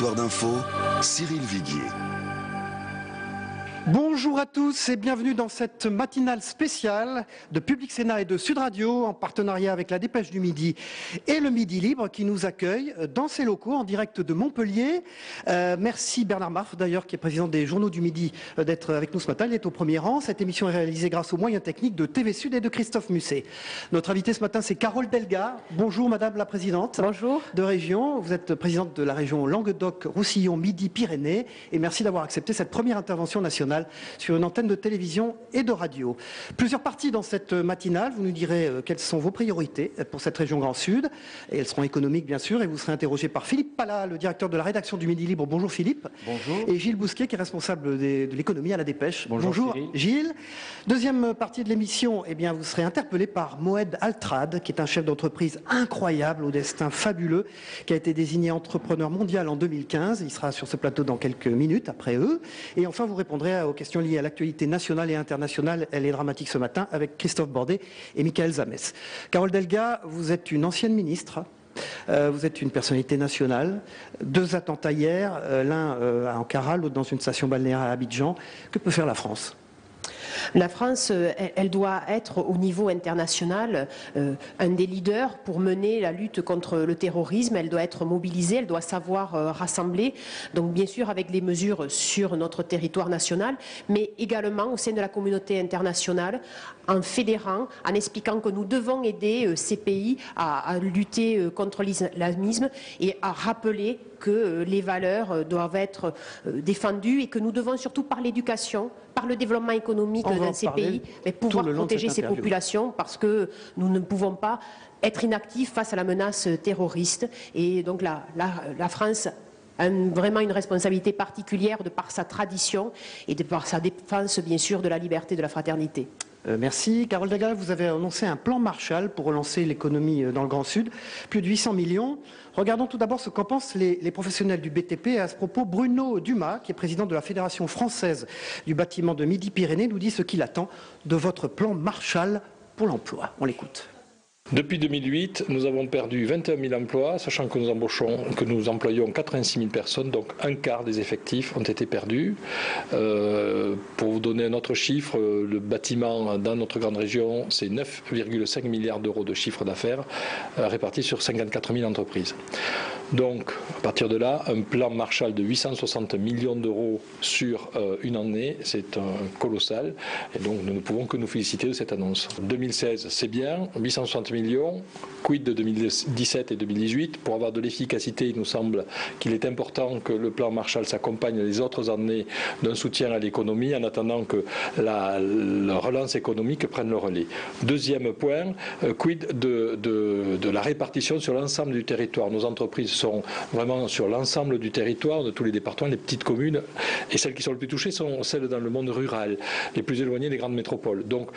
Territoire d'info, Cyril Viguier. Bonjour à tous et bienvenue dans cette matinale spéciale de Public Sénat et de Sud Radio en partenariat avec la Dépêche du Midi et le Midi Libre qui nous accueille dans ses locaux en direct de Montpellier. Merci Bernard Marf d'ailleurs qui est président des Journaux du Midi d'être avec nous ce matin. Il est au premier rang. Cette émission est réalisée grâce aux moyens techniques de TV Sud et de Christophe Musset. Notre invité ce matin c'est Carole Delga. Bonjour Madame la Présidente. Bonjour. De région. Vous êtes présidente de la région Languedoc-Roussillon-Midi-Pyrénées et merci d'avoir accepté cette première intervention nationale sur une antenne de télévision et de radio. Plusieurs parties dans cette matinale. Vous nous direz quelles sont vos priorités pour cette région Grand Sud. Et elles seront économiques, bien sûr. Et vous serez interrogé par Philippe Pallat, le directeur de la rédaction du Midi Libre. Bonjour Philippe. Bonjour. Et Gilles Bousquet, qui est responsable de l'économie à la Dépêche. Bonjour Gilles. Deuxième partie de l'émission, eh bien, vous serez interpellé par Moed Altrad, qui est un chef d'entreprise incroyable, au destin fabuleux, qui a été désigné entrepreneur mondial en 2015. Il sera sur ce plateau dans quelques minutes, après eux. Et enfin, vous répondrez aux questions liées à l'actualité nationale et internationale. Elle est dramatique ce matin avec Christophe Bordet et Michael Zamès. Carole Delga, vous êtes une ancienne ministre. Vous êtes une personnalité nationale. 2 attentats hier, l'un à Ankara, l'autre dans une station balnéaire à Abidjan. Que peut faire la France ? La France, elle doit être au niveau international un des leaders pour mener la lutte contre le terrorisme. Elle doit être mobilisée, elle doit savoir rassembler. Donc bien sûr avec des mesures sur notre territoire national, mais également au sein de la communauté internationale, en fédérant, en expliquant que nous devons aider ces pays à lutter contre l'islamisme et à rappeler que les valeurs doivent être défendues et que nous devons surtout par l'éducation, par le développement économique dans ces pays, mais pouvoir protéger ces populations parce que nous ne pouvons pas être inactifs face à la menace terroriste. Et donc la France a vraiment une responsabilité particulière de par sa tradition et de par sa défense bien sûr de la liberté et de la fraternité. Merci. Carole Delga, vous avez annoncé un plan Marshall pour relancer l'économie dans le Grand Sud. Plus de 800 millions. Regardons tout d'abord ce qu'en pensent les professionnels du BTP. Et à ce propos, Bruno Dumas, qui est président de la Fédération française du bâtiment de Midi-Pyrénées, nous dit ce qu'il attend de votre plan Marshall pour l'emploi. On l'écoute. Depuis 2008, nous avons perdu 21 000 emplois, sachant que nous employons 86 000 personnes, donc un quart des effectifs ont été perdus. Pour vous donner un autre chiffre, le bâtiment dans notre grande région, c'est 9,5 milliards d'euros de chiffre d'affaires répartis sur 54 000 entreprises. Donc, à partir de là, un plan Marshall de 860 millions d'euros sur une année, c'est colossal. Et donc, nous ne pouvons que nous féliciter de cette annonce. 2016, c'est bien, 860 millions. Quid de 2017 et 2018 ? Pour avoir de l'efficacité, il nous semble qu'il est important que le plan Marshall s'accompagne les autres années d'un soutien à l'économie en attendant que la relance économique prenne le relais. Deuxième point, quid de la répartition sur l'ensemble du territoire. Nos entreprises sont vraiment sur l'ensemble du territoire, de tous les départements, les petites communes, et celles qui sont les plus touchées sont celles dans le monde rural, les plus éloignées des grandes métropoles. Donc,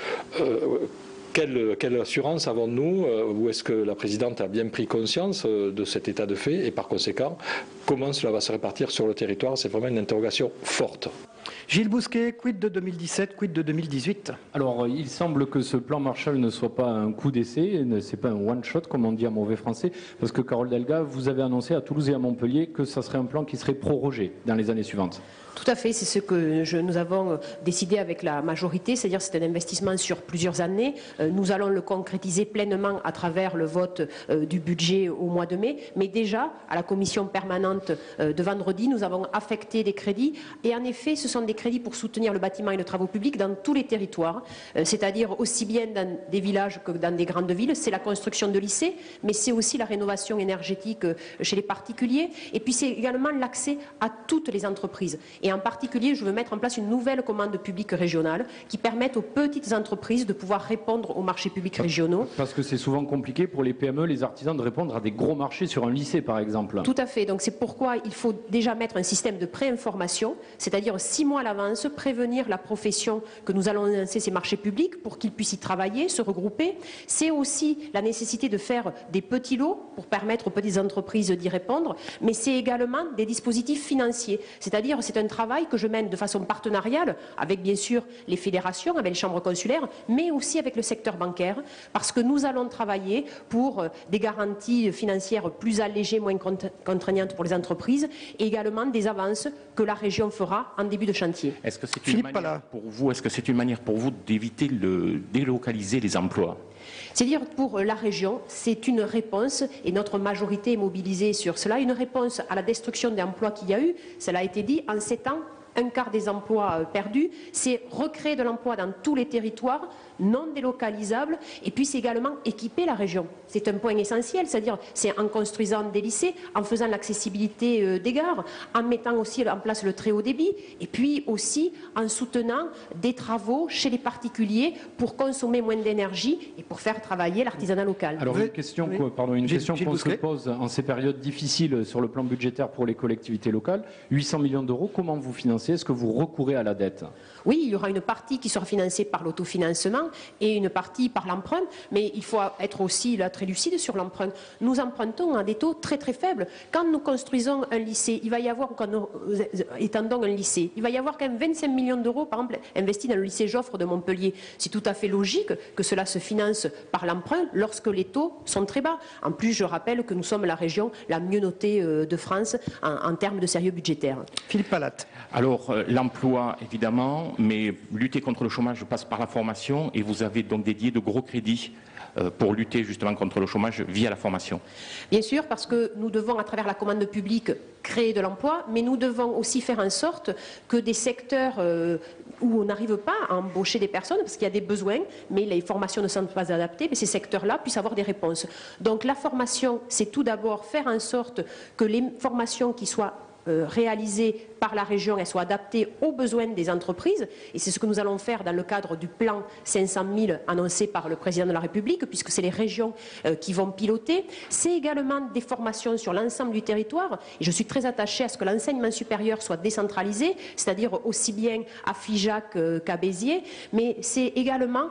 quelle assurance avons-nous, ou est-ce que la présidente a bien pris conscience de cet état de fait, et par conséquent, comment cela va se répartir sur le territoire? C'est vraiment une interrogation forte. Gilles Bousquet, quid de 2017, quid de 2018? Alors, il semble que ce plan Marshall ne soit pas un coup d'essai, c'est pas un one-shot, comme on dit en mauvais français, parce que Carole Delga, vous avez annoncé à Toulouse et à Montpellier que ça serait un plan qui serait prorogé dans les années suivantes. Tout à fait, c'est ce que nous avons décidé avec la majorité, c'est-à-dire c'est un investissement sur plusieurs années. Nous allons le concrétiser pleinement à travers le vote du budget au mois de mai, mais déjà à la commission permanente de vendredi, nous avons affecté des crédits et en effet ce sont des crédits pour soutenir le bâtiment et les travaux publics dans tous les territoires, c'est-à-dire aussi bien dans des villages que dans des grandes villes. C'est la construction de lycées, mais c'est aussi la rénovation énergétique chez les particuliers et puis c'est également l'accès à toutes les entreprises. Et en particulier, je veux mettre en place une nouvelle commande publique régionale qui permette aux petites entreprises de pouvoir répondre aux marchés publics régionaux. Parce que c'est souvent compliqué pour les PME, les artisans de répondre à des gros marchés sur un lycée par exemple. Tout à fait, donc c'est pourquoi il faut déjà mettre un système de préinformation, c'est-à-dire 6 mois à l'avance, prévenir la profession que nous allons lancer ces marchés publics pour qu'ils puissent y travailler, se regrouper. C'est aussi la nécessité de faire des petits lots pour permettre aux petites entreprises d'y répondre, mais c'est également des dispositifs financiers. C'est-à-dire, c'est un travail que je mène de façon partenariale avec, bien sûr, les fédérations, avec les chambres consulaires, mais aussi avec le secteur bancaire, parce que nous allons travailler pour des garanties financières plus allégées, moins contraignantes pour les entreprises, et également des avances que la région fera en début de chantier. Est-ce que c'est une manière pour vous d'éviter de délocaliser les emplois? C'est-à-dire pour la région, c'est une réponse, et notre majorité est mobilisée sur cela, une réponse à la destruction des emplois qu'il y a eu. Cela a été dit, en 7 ans, un quart des emplois perdus, c'est recréer de l'emploi dans tous les territoires, non délocalisables, et puis c'est également équiper la région. C'est un point essentiel, c'est-à-dire c'est en construisant des lycées, en faisant l'accessibilité des gares, en mettant aussi en place le très haut débit, et puis aussi en soutenant des travaux chez les particuliers pour consommer moins d'énergie et pour faire travailler l'artisanat local. Alors une question qu'on se pose en ces périodes difficiles sur le plan budgétaire pour les collectivités locales, 800 millions d'euros, comment vous financez? Est-ce que vous recourez à la dette? Oui, il y aura une partie qui sera financée par l'autofinancement et une partie par l'emprunt, mais il faut être aussi là, très lucide sur l'emprunt. Nous empruntons à des taux très très faibles. Quand nous construisons un lycée, il va y avoir, quand nous étendons un lycée, il va y avoir quand même 25 millions d'euros, par exemple, investis dans le lycée Joffre de Montpellier. C'est tout à fait logique que cela se finance par l'emprunt lorsque les taux sont très bas. En plus, je rappelle que nous sommes la région la mieux notée de France en termes de sérieux budgétaire. Philippe Palatte. Alors, l'emploi, évidemment, mais lutter contre le chômage passe par la formation et vous avez donc dédié de gros crédits pour lutter justement contre le chômage via la formation. Bien sûr, parce que nous devons, à travers la commande publique, créer de l'emploi, mais nous devons aussi faire en sorte que des secteurs où on n'arrive pas à embaucher des personnes, parce qu'il y a des besoins, mais les formations ne sont pas adaptées, mais ces secteurs-là puissent avoir des réponses. Donc la formation, c'est tout d'abord faire en sorte que les formations qui soient réalisées par la région, elles soient adaptées aux besoins des entreprises. Et c'est ce que nous allons faire dans le cadre du plan 500 000 annoncé par le président de la République, puisque c'est les régions qui vont piloter. C'est également des formations sur l'ensemble du territoire. Et je suis très attachée à ce que l'enseignement supérieur soit décentralisé, c'est-à-dire aussi bien à Figeac qu'à Béziers. Mais c'est également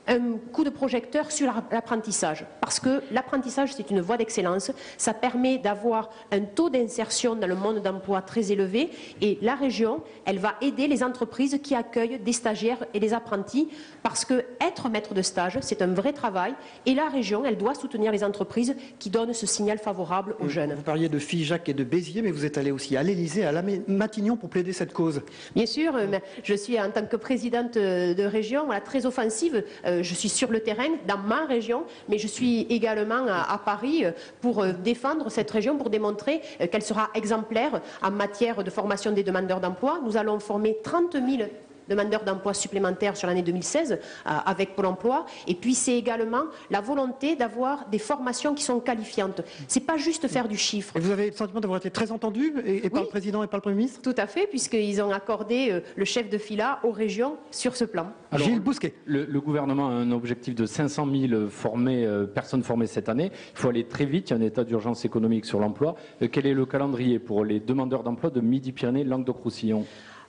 un coup de projecteur sur l'apprentissage, parce que l'apprentissage, c'est une voie d'excellence, ça permet d'avoir un taux d'insertion dans le monde d'emploi très élevé, et la région, elle va aider les entreprises qui accueillent des stagiaires et des apprentis, parce que être maître de stage, c'est un vrai travail, et la région, elle doit soutenir les entreprises qui donnent ce signal favorable aux jeunes. Vous parliez de Figeac et de Béziers, mais vous êtes allé aussi à l'Élysée, à la Matignon pour plaider cette cause. Bien sûr, je suis en tant que présidente de région très offensive. Je suis sur le terrain dans ma région, mais je suis également à Paris pour défendre cette région, pour démontrer qu'elle sera exemplaire en matière de formation des demandeurs d'emploi. Nous allons former 30 000 demandeurs d'emploi supplémentaires sur l'année 2016 avec Pôle emploi. Et puis c'est également la volonté d'avoir des formations qui sont qualifiantes. C'est pas juste faire du chiffre. Et vous avez le sentiment d'avoir été très entendu et par le président et par le Premier ministre? Tout à fait, puisqu'ils ont accordé le chef de fila aux régions sur ce plan. Alors, Gilles Bousquet. Le gouvernement a un objectif de 500 000 personnes formées cette année. Il faut aller très vite, il y a un état d'urgence économique sur l'emploi. Quel est le calendrier pour les demandeurs d'emploi de Midi-Pyrénées, Languedoc-Roussillon?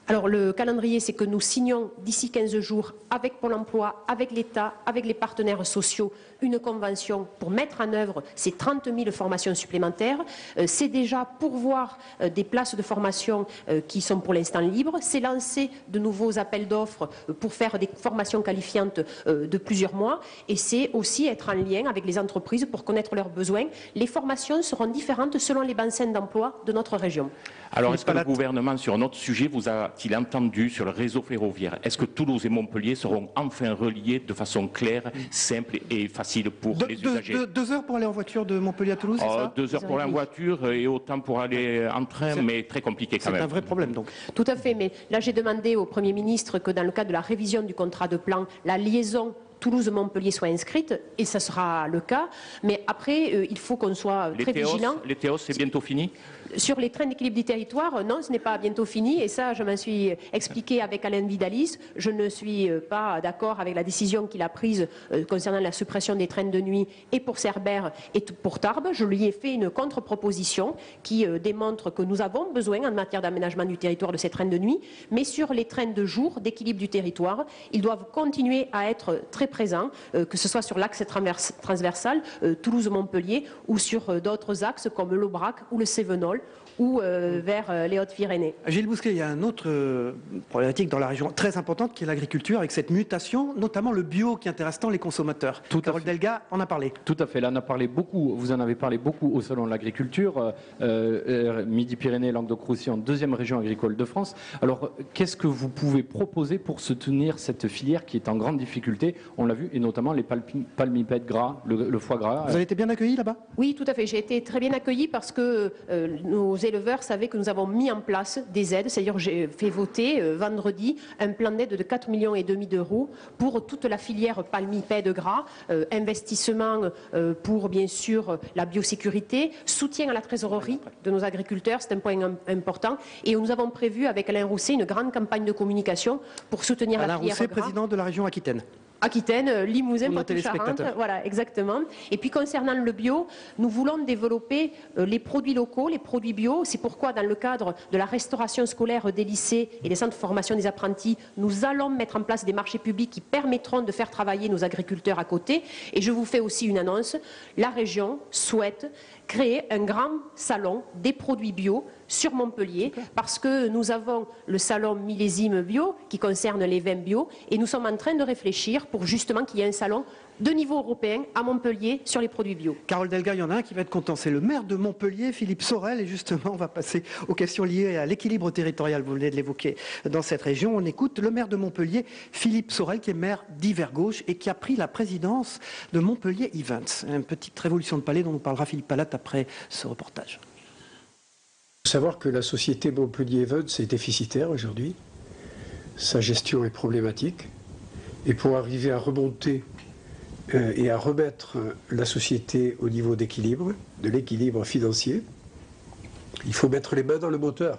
Alors le calendrier, c'est que nous signons d'ici 15 jours avec Pôle emploi, avec l'État, avec les partenaires sociaux, une convention pour mettre en œuvre ces 30 000 formations supplémentaires. C'est déjà pourvoir des places de formation qui sont pour l'instant libres. C'est lancer de nouveaux appels d'offres pour faire des formations qualifiantes de plusieurs mois. Et c'est aussi être en lien avec les entreprises pour connaître leurs besoins. Les formations seront différentes selon les bassins d'emploi de notre région. Alors, est-ce que le gouvernement, sur un autre sujet, vous a-t-il entendu sur le réseau ferroviaire? Est-ce que Toulouse et Montpellier seront enfin reliés de façon claire, simple et facile pour les usagers? 2 heures pour aller en voiture de Montpellier à Toulouse, c'est ça? 2 heures pour aller en voiture et autant pour aller en train, mais très compliqué quand même. C'est un vrai problème, donc. Tout à fait, mais là j'ai demandé au Premier ministre que dans le cadre de la révision du contrat de plan, la liaison Toulouse-Montpellier soit inscrite, et ça sera le cas. Mais après, il faut qu'on soit très vigilant. Les Théos, c'est bientôt fini? Sur les trains d'équilibre du territoire, non, ce n'est pas bientôt fini. Et ça, je m'en suis expliqué avec Alain Vidalis. Je ne suis pas d'accord avec la décision qu'il a prise concernant la suppression des trains de nuit et pour Cerbère et pour Tarbes. Je lui ai fait une contre-proposition qui démontre que nous avons besoin en matière d'aménagement du territoire de ces trains de nuit. Mais sur les trains de jour d'équilibre du territoire, ils doivent continuer à être très présents, que ce soit sur l'axe transversal Toulouse-Montpellier ou sur d'autres axes comme l'Aubrac ou le Cévenol ou vers les Hautes-Pyrénées. Gilles Bousquet, il y a une autre problématique dans la région très importante qui est l'agriculture, avec cette mutation, notamment le bio qui intéresse tant les consommateurs. Carole Delga en a parlé. Tout à fait, là on a parlé beaucoup, vous en avez parlé beaucoup au Salon de l'Agriculture, Midi-Pyrénées, Languedoc-Roussillon, deuxième région agricole de France. Alors qu'est-ce que vous pouvez proposer pour soutenir cette filière qui est en grande difficulté, on l'a vu, et notamment les palmipèdes gras, le foie gras. Vous avez été bien accueillis là-bas? Oui, tout à fait, j'ai été très bien accueillie parce que nos éleveurs savaient que nous avons mis en place des aides, c'est-à-dire j'ai fait voter vendredi un plan d'aide de 4,5 millions d'euros pour toute la filière palmipèdes gras, investissement pour bien sûr la biosécurité, soutien à la trésorerie de nos agriculteurs, c'est un point important, et nous avons prévu avec Alain Rousset une grande campagne de communication pour soutenir la filière gras. Alain Rousset, président de la région Aquitaine. Aquitaine, Limousin, Poitou-Charentes, voilà, exactement. Et puis concernant le bio, nous voulons développer les produits locaux, les produits bio. C'est pourquoi dans le cadre de la restauration scolaire des lycées et des centres de formation des apprentis, nous allons mettre en place des marchés publics qui permettront de faire travailler nos agriculteurs à côté. Et je vous fais aussi une annonce, la région souhaite créer un grand salon des produits bio sur Montpellier, parce que nous avons le salon millésime bio qui concerne les vins bio, et nous sommes en train de réfléchir pour justement qu'il y ait un salon de niveau européen à Montpellier sur les produits bio. Carole Delga, il y en a un qui va être content, c'est le maire de Montpellier, Philippe Sorel, et justement on va passer aux questions liées à l'équilibre territorial, vous venez de l'évoquer dans cette région. On écoute le maire de Montpellier, Philippe Sorel, qui est maire d'Hiver-Gauche et qui a pris la présidence de Montpellier Events. Une petite révolution de palais dont nous parlera Philippe Palatte après ce reportage. Il faut savoir que la société Montpellier Events est déficitaire aujourd'hui, sa gestion est problématique, et pour arriver à remonter et à remettre la société au niveau d'équilibre, de l'équilibre financier, il faut mettre les mains dans le moteur.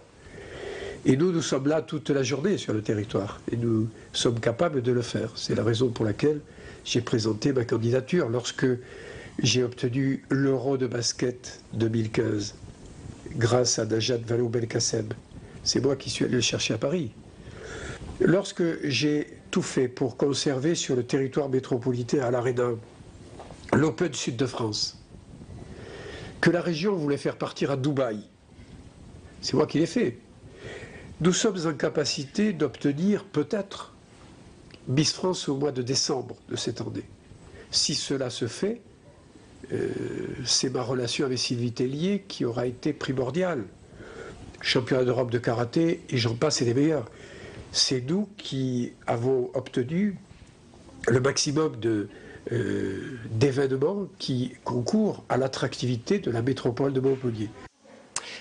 Et nous sommes là toute la journée sur le territoire, et nous sommes capables de le faire. C'est la raison pour laquelle j'ai présenté ma candidature. Lorsque j'ai obtenu l'Euro de basket 2015, grâce à Najat Vallaud-Belkacem, c'est moi qui suis allé le chercher à Paris. Lorsque j'ai tout fait pour conserver sur le territoire métropolitain à l'Arena l'Open Sud de France, que la région voulait faire partir à Dubaï, c'est moi qui l'ai fait. Nous sommes en capacité d'obtenir peut-être Miss France au mois de décembre de cette année. Si cela se fait, c'est ma relation avec Sylvie Tellier qui aura été primordiale. Championnat d'Europe de karaté, et j'en passe, et des meilleurs. C'est nous qui avons obtenu le maximum d'événements qui concourent à l'attractivité de la métropole de Montpellier.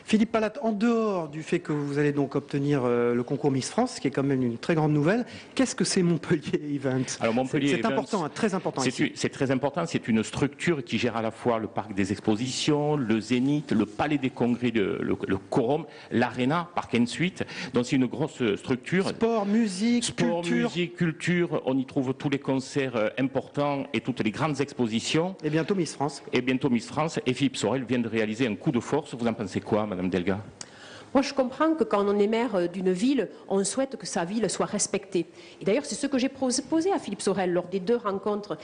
Philippe Palatte, en dehors du fait que vous allez donc obtenir le concours Miss France, ce qui est quand même une très grande nouvelle, qu'est-ce que c'est Montpellier Events? Alors Montpellier c'est Events, important, hein, très important. C'est très important, c'est une structure qui gère à la fois le parc des expositions, le Zénith, le palais des congrès, le Quorum, l'Arena, Parc N-Suite. Donc c'est une grosse structure. Sport, musique, culture, on y trouve tous les concerts importants et toutes les grandes expositions. Et bientôt Miss France. Et bientôt Miss France. Et Philippe Sorel vient de réaliser un coup de force. Vous en pensez quoi, Madame Delga? Moi, je comprends que quand on est maire d'une ville, on souhaite que sa ville soit respectée. Et d'ailleurs, c'est ce que j'ai proposé à Philippe Sorel lors des 2 rencontres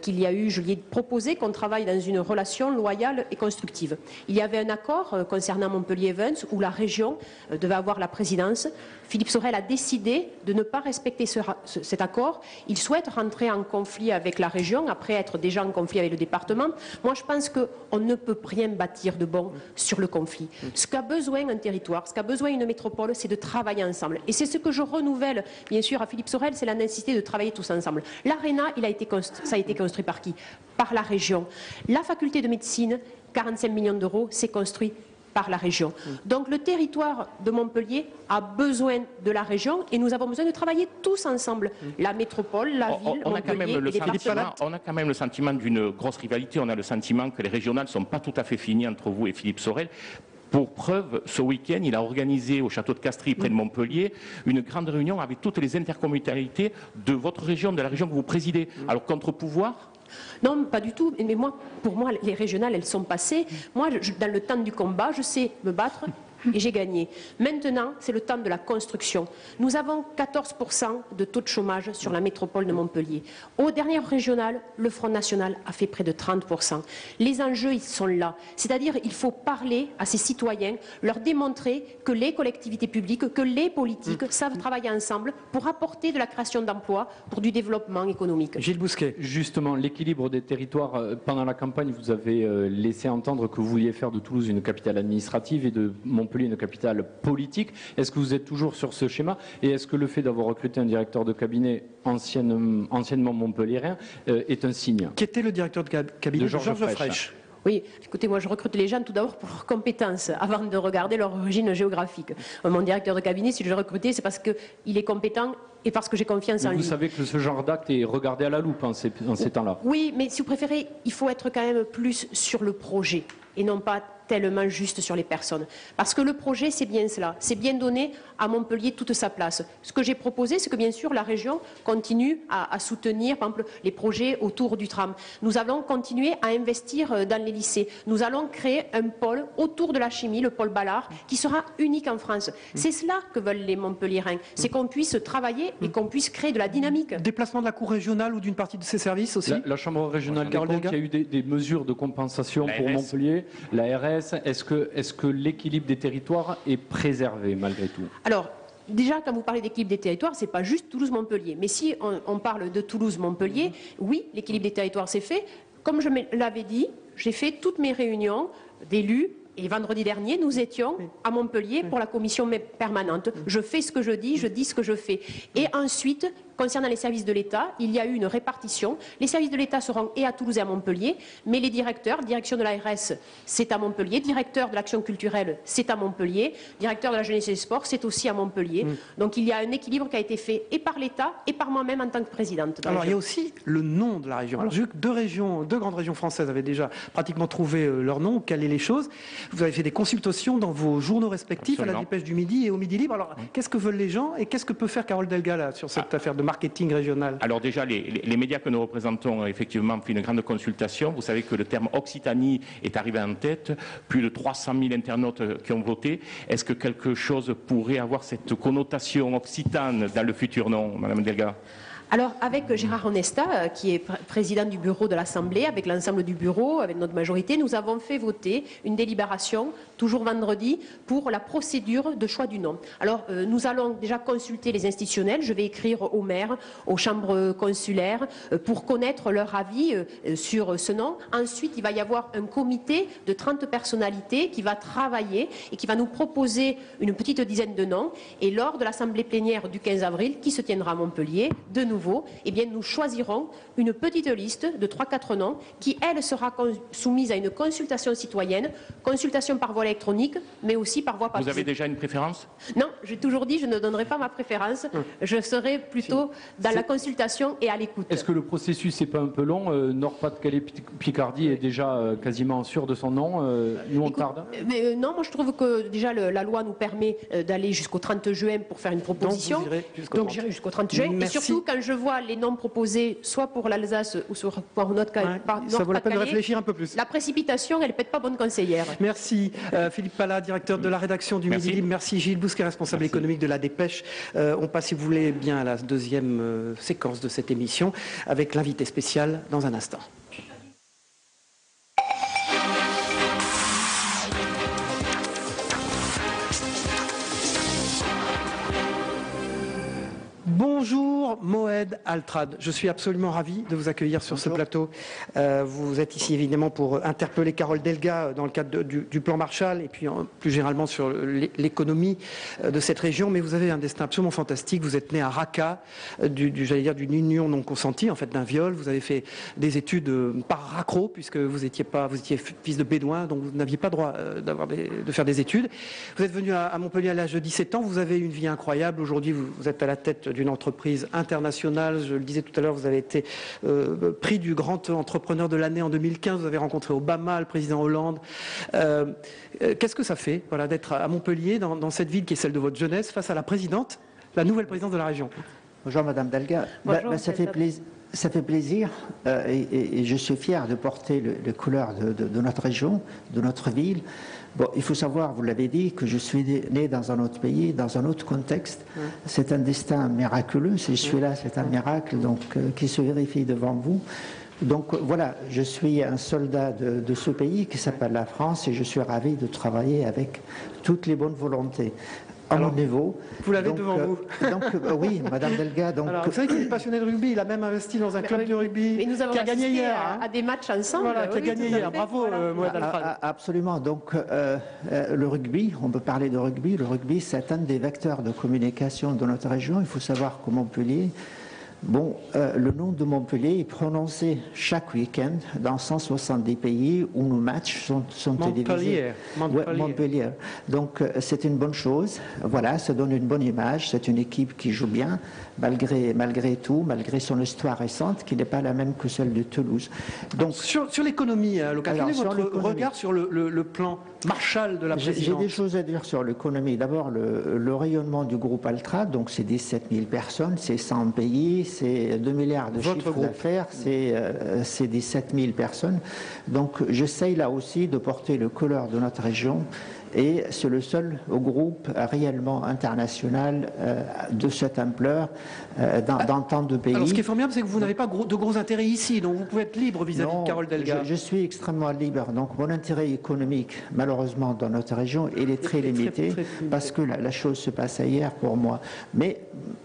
qu'il y a eu. Je lui ai proposé qu'on travaille dans une relation loyale et constructive. Il y avait un accord concernant Montpellier Events où la région devait avoir la présidence. Philippe Sorel a décidé de ne pas respecter cet accord. Il souhaite rentrer en conflit avec la région, après être déjà en conflit avec le département. Moi, je pense qu'on ne peut rien bâtir de bon sur le conflit. Ce qu'a besoin un territoire, ce qu'a besoin une métropole, c'est de travailler ensemble. Et c'est ce que je renouvelle, bien sûr, à Philippe Sorel, c'est la nécessité de travailler tous ensemble. L'Arena, ça a été construit par qui? Par la région. La faculté de médecine, 45 millions d'euros, c'est construit par la région. Donc le territoire de Montpellier a besoin de la région et nous avons besoin de travailler tous ensemble. La métropole, la ville, Montpellier et les départements. On a quand même le sentiment d'une grosse rivalité. On a le sentiment que les régionales ne sont pas tout à fait finies entre vous et Philippe Sorel. Pour preuve, ce week-end, il a organisé au château de Castries, près de Montpellier, une grande réunion avec toutes les intercommunalités de votre région, de la région que vous présidez. Alors, contre-pouvoir ? Non, pas du tout. Mais moi, pour moi, les régionales, elles sont passées. Moi, dans le temps du combat, je sais me battre. Et j'ai gagné. Maintenant, c'est le temps de la construction. Nous avons 14% de taux de chômage sur la métropole de Montpellier. Aux dernières régionales, le Front National a fait près de 30%. Les enjeux, ils sont là. C'est-à-dire, il faut parler à ces citoyens, leur démontrer que les collectivités publiques, que les politiques savent travailler ensemble pour apporter de la création d'emplois, pour du développement économique. Gilles Bousquet. Justement, l'équilibre des territoires, pendant la campagne, vous avez laissé entendre que vous vouliez faire de Toulouse une capitale administrative et de Montpellier une capitale politique. Est-ce que vous êtes toujours sur ce schéma? Et est-ce que le fait d'avoir recruté un directeur de cabinet anciennement montpelliérain est un signe? Qui était le directeur de cabinet de Georges Frêche. Oui, écoutez, moi je recrute les gens tout d'abord pour leurs compétences, avant de regarder leur origine géographique. Mon directeur de cabinet, si je l'ai recruté, c'est parce qu'il est compétent et parce que j'ai confiance en lui. Vous savez que ce genre d'acte est regardé à la loupe en ces temps-là. Oui, mais si vous préférez, il faut être quand même plus sur le projet et non pas tellement juste sur les personnes. Parce que le projet, c'est bien cela. C'est bien donner à Montpellier toute sa place. Ce que j'ai proposé, c'est que bien sûr, la région continue à soutenir, par exemple, les projets autour du tram. Nous allons continuer à investir dans les lycées. Nous allons créer un pôle autour de la chimie, le pôle Ballard, qui sera unique en France. C'est cela que veulent les Montpelliérains. C'est qu'on puisse travailler et qu'on puisse créer de la dynamique. Déplacement de la Cour régionale ou d'une partie de ses services aussi? La Chambre régionale des comptes, il y a eu des mesures de compensation pour Montpellier, la RS. Est-ce que l'équilibre des territoires est préservé malgré tout? Alors, déjà, quand vous parlez d'équilibre des territoires, ce n'est pas juste Toulouse-Montpellier. Mais si on parle de Toulouse-Montpellier, oui, l'équilibre des territoires s'est fait. Comme je l'avais dit, j'ai fait toutes mes réunions d'élus. Et vendredi dernier, nous étions à Montpellier pour la commission permanente. Je fais ce que je dis ce que je fais. Et ensuite, concernant les services de l'État, il y a eu une répartition. Les services de l'État seront et à Toulouse et à Montpellier, mais les directeurs, direction de l'ARS, c'est à Montpellier, directeur de l'action culturelle, c'est à Montpellier, directeur de la jeunesse et des sports, c'est aussi à Montpellier. Donc il y a un équilibre qui a été fait et par l'État et par moi-même en tant que présidente. Alors il y a aussi le nom de la région. Alors j'ai vu que deux grandes régions françaises avaient déjà pratiquement trouvé leur nom, calé les choses. Vous avez fait des consultations dans vos journaux respectifs, Absolument. à la Dépêche du Midi et au Midi Libre. Alors qu'est-ce que veulent les gens et qu'est-ce que peut faire Carole Delga là, sur cette affaire de marketing régional? Alors déjà, les médias que nous représentons ont effectivement fait une grande consultation. Vous savez que le terme Occitanie est arrivé en tête. Plus de 300 000 internautes qui ont voté. Est-ce que quelque chose pourrait avoir cette connotation occitane dans le futur nom, Madame Delga? Alors, avec Gérard Onesta, qui est président du bureau de l'Assemblée, avec l'ensemble du bureau, avec notre majorité, nous avons fait voter une délibération, toujours vendredi, pour la procédure de choix du nom. Alors, nous allons déjà consulter les institutionnels. Je vais écrire aux maires, aux chambres consulaires, pour connaître leur avis sur ce nom. Ensuite, il va y avoir un comité de 30 personnalités qui va travailler et qui va nous proposer une petite dizaine de noms. Et lors de l'Assemblée plénière du 15 avril, qui se tiendra à Montpellier, de nouveau, eh bien, nous choisirons une petite liste de 3-4 noms qui, elle, sera soumise à une consultation citoyenne, consultation par voie électronique, mais aussi par voie papier. Vous avez déjà une préférence? Non, j'ai toujours dit je ne donnerai pas ma préférence. Je serai plutôt dans la consultation et à l'écoute. Est-ce que le processus n'est pas un peu long? Nord-Pas-de-Calais-Picardie est déjà quasiment sûr de son nom. Nous, on tarde. Mais non, moi je trouve que déjà la loi nous permet d'aller jusqu'au 30 juin pour faire une proposition. Donc j'irai jusqu'au 30 juin. Merci. Et surtout, quand je vois les noms proposés, soit pour l'Alsace ou soit pour notre cas, ça vaut la peine de réfléchir un peu plus. La précipitation, elle ne pète pas bonne conseillère. Merci Philippe Pallat, directeur de la rédaction du Midi Libre. Merci Gilles Bousquet, responsable économique de la Dépêche. On passe, si vous voulez bien, à la deuxième séquence de cette émission avec l'invité spécial dans un instant. Bonjour Moed Altrad, je suis absolument ravi de vous accueillir sur ce plateau. Vous êtes ici évidemment pour interpeller Carole Delga dans le cadre du plan Marshall et puis plus généralement sur l'économie de cette région, mais vous avez un destin absolument fantastique. Vous êtes né à Raqqa, j'allais dire d'une union non consentie, en fait d'un viol. Vous avez fait des études par raccro puisque vous étiez fils de bédouin, donc vous n'aviez pas droit de faire des études. Vous êtes venu à Montpellier à l'âge de 17 ans, vous avez une vie incroyable. Aujourd'hui, vous êtes à la tête d'une entreprise internationale international. Je le disais tout à l'heure, vous avez été prix du grand entrepreneur de l'année en 2015. Vous avez rencontré Obama, le président Hollande. Qu'est-ce que ça fait, voilà, d'être à Montpellier, dans cette ville qui est celle de votre jeunesse, face à la présidente, la nouvelle présidente de la région? Bonjour Madame Delga. Bonjour, ça fait plaisir et je suis fier de porter les couleurs de notre région, de notre ville. Bon, il faut savoir, vous l'avez dit, que je suis né dans un autre pays, dans un autre contexte. C'est un destin miraculeux. Si je suis là, c'est un miracle donc, qui se vérifie devant vous. Donc voilà, je suis un soldat de ce pays qui s'appelle la France et je suis ravi de travailler avec toutes les bonnes volontés. À mon niveau. Vous l'avez devant vous. Oui, Madame Delga. Donc, alors, vous savez qu'il est passionné de rugby, il a même investi dans un club de rugby qui a gagné hier. À des matchs ensemble. Voilà, qui a gagné hier. Bravo, Moed Altrad. Absolument. Donc, le rugby, on peut parler de rugby. Le rugby, c'est un des vecteurs de communication de notre région. Il faut savoir qu'au Montpellier, bon, le nom de Montpellier est prononcé chaque week-end dans 170 pays où nos matchs sont télévisés. Montpellier. Donc c'est une bonne chose. Voilà, ça donne une bonne image. C'est une équipe qui joue bien, malgré tout, malgré son histoire récente, qui n'est pas la même que celle de Toulouse. Donc sur l'économie, quel est votre regard sur le plan Marshall de la présidente? J'ai des choses à dire sur l'économie. D'abord, le rayonnement du groupe Altrad, donc c'est 17 000 personnes, c'est 100 pays, c'est 2 milliards de chiffres d'affaires, c'est 17 000 personnes. Donc j'essaye là aussi de porter le couleur de notre région. Et c'est le seul groupe réellement international de cette ampleur dans tant de pays. Alors ce qui est formidable, c'est que vous n'avez pas de gros intérêts ici, donc vous pouvez être libre vis-à-vis de Carole Delga. Je suis extrêmement libre, donc mon intérêt économique, malheureusement dans notre région, il est très limité, parce que la chose se passe ailleurs pour moi. Mais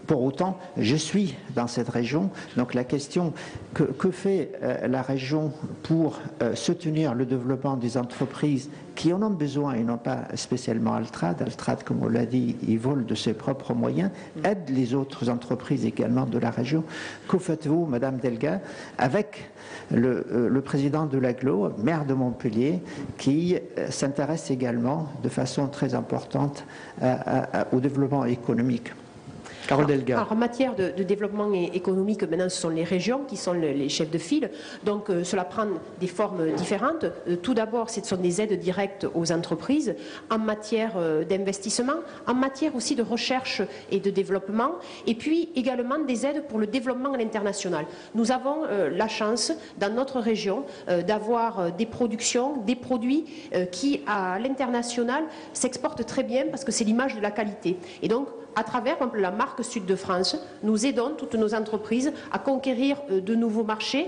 pour autant, je suis dans cette région, donc la question, que fait la région pour soutenir le développement des entreprises qui en ont besoin et non pas spécialement Altrad. Altrad, comme on l'a dit, il vole de ses propres moyens, aide les autres entreprises également de la région. Que faites-vous, Madame Delga, avec le président de l'AGLO, maire de Montpellier, qui s'intéresse également de façon très importante au développement économique? Carole Delga. Alors, en matière de développement économique, maintenant, ce sont les régions qui sont les chefs de file. Donc, cela prend des formes différentes. Tout d'abord, ce sont des aides directes aux entreprises en matière d'investissement, en matière aussi de recherche et de développement, et puis également des aides pour le développement à l'international. Nous avons la chance, dans notre région, d'avoir des productions, des produits qui, à l'international, s'exportent très bien parce que c'est l'image de la qualité. Et donc, à travers la marque Sud de France, nous aidons toutes nos entreprises à conquérir de nouveaux marchés.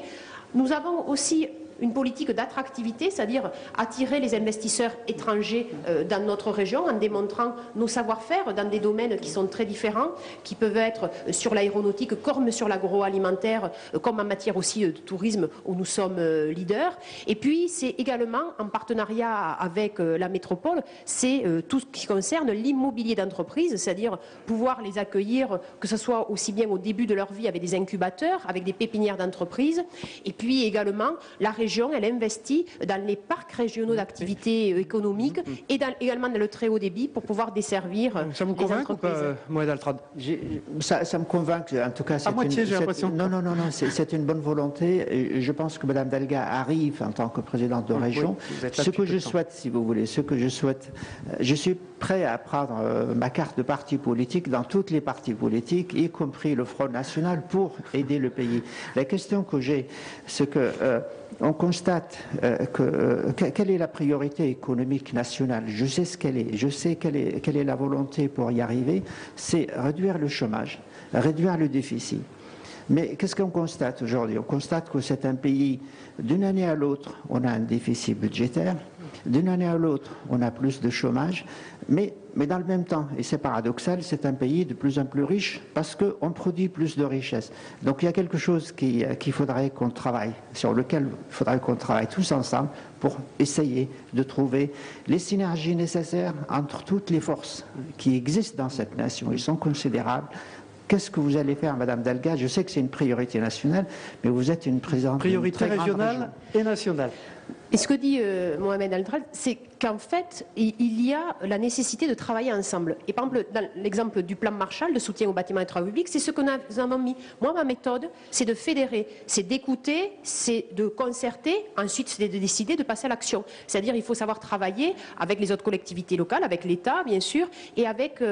Nous avons aussi une politique d'attractivité, c'est-à-dire attirer les investisseurs étrangers dans notre région en démontrant nos savoir-faire dans des domaines qui sont très différents, qui peuvent être sur l'aéronautique comme sur l'agroalimentaire, comme en matière aussi de tourisme où nous sommes leaders. Et puis c'est également en partenariat avec la métropole, c'est tout ce qui concerne l'immobilier d'entreprise, c'est-à-dire pouvoir les accueillir, que ce soit aussi bien au début de leur vie avec des incubateurs, avec des pépinières d'entreprise, et puis également la région, elle investit dans les parcs régionaux d'activité économique et également dans le très haut débit pour pouvoir desservir ça vous convainc ou pas, Moed Altrad? Ça me convainc, en tout cas. À moitié, j'ai l'impression. Non, c'est une bonne volonté. Et je pense que Mme Delga arrive en tant que présidente de région. Ce que je souhaite, si vous voulez, je suis prêt à prendre ma carte de parti politique dans toutes les partis politiques, y compris le Front National, pour aider le pays. La question que j'ai, c'est que on constate quelle est la priorité économique nationale. Je sais ce qu'elle est. Je sais quelle est la volonté pour y arriver. C'est réduire le chômage, réduire le déficit. Mais qu'est-ce qu'on constate aujourd'hui? On constate que c'est un pays, d'une année à l'autre, on a un déficit budgétaire. D'une année à l'autre, on a plus de chômage. Mais dans le même temps, et c'est paradoxal, c'est un pays de plus en plus riche parce qu'on produit plus de richesses. Donc il y a quelque chose qu'il faudrait qu'on travaille, sur lequel il faudrait qu'on travaille tous ensemble pour essayer de trouver les synergies nécessaires entre toutes les forces qui existent dans cette nation. Ils sont considérables. Qu'est-ce que vous allez faire, Madame Delga? Je sais que c'est une priorité nationale, mais vous êtes une présidente. Priorité régionale et nationale. Et ce que dit Mohamed Altrad, c'est qu'en fait, il y a la nécessité de travailler ensemble. Et par exemple, dans l'exemple du plan Marshall de soutien aux bâtiments et travaux publics, c'est ce que nous avons mis. Moi, ma méthode, c'est de fédérer, c'est d'écouter, c'est de concerter, ensuite c'est de décider de passer à l'action. C'est-à-dire il faut savoir travailler avec les autres collectivités locales, avec l'État, bien sûr, et avec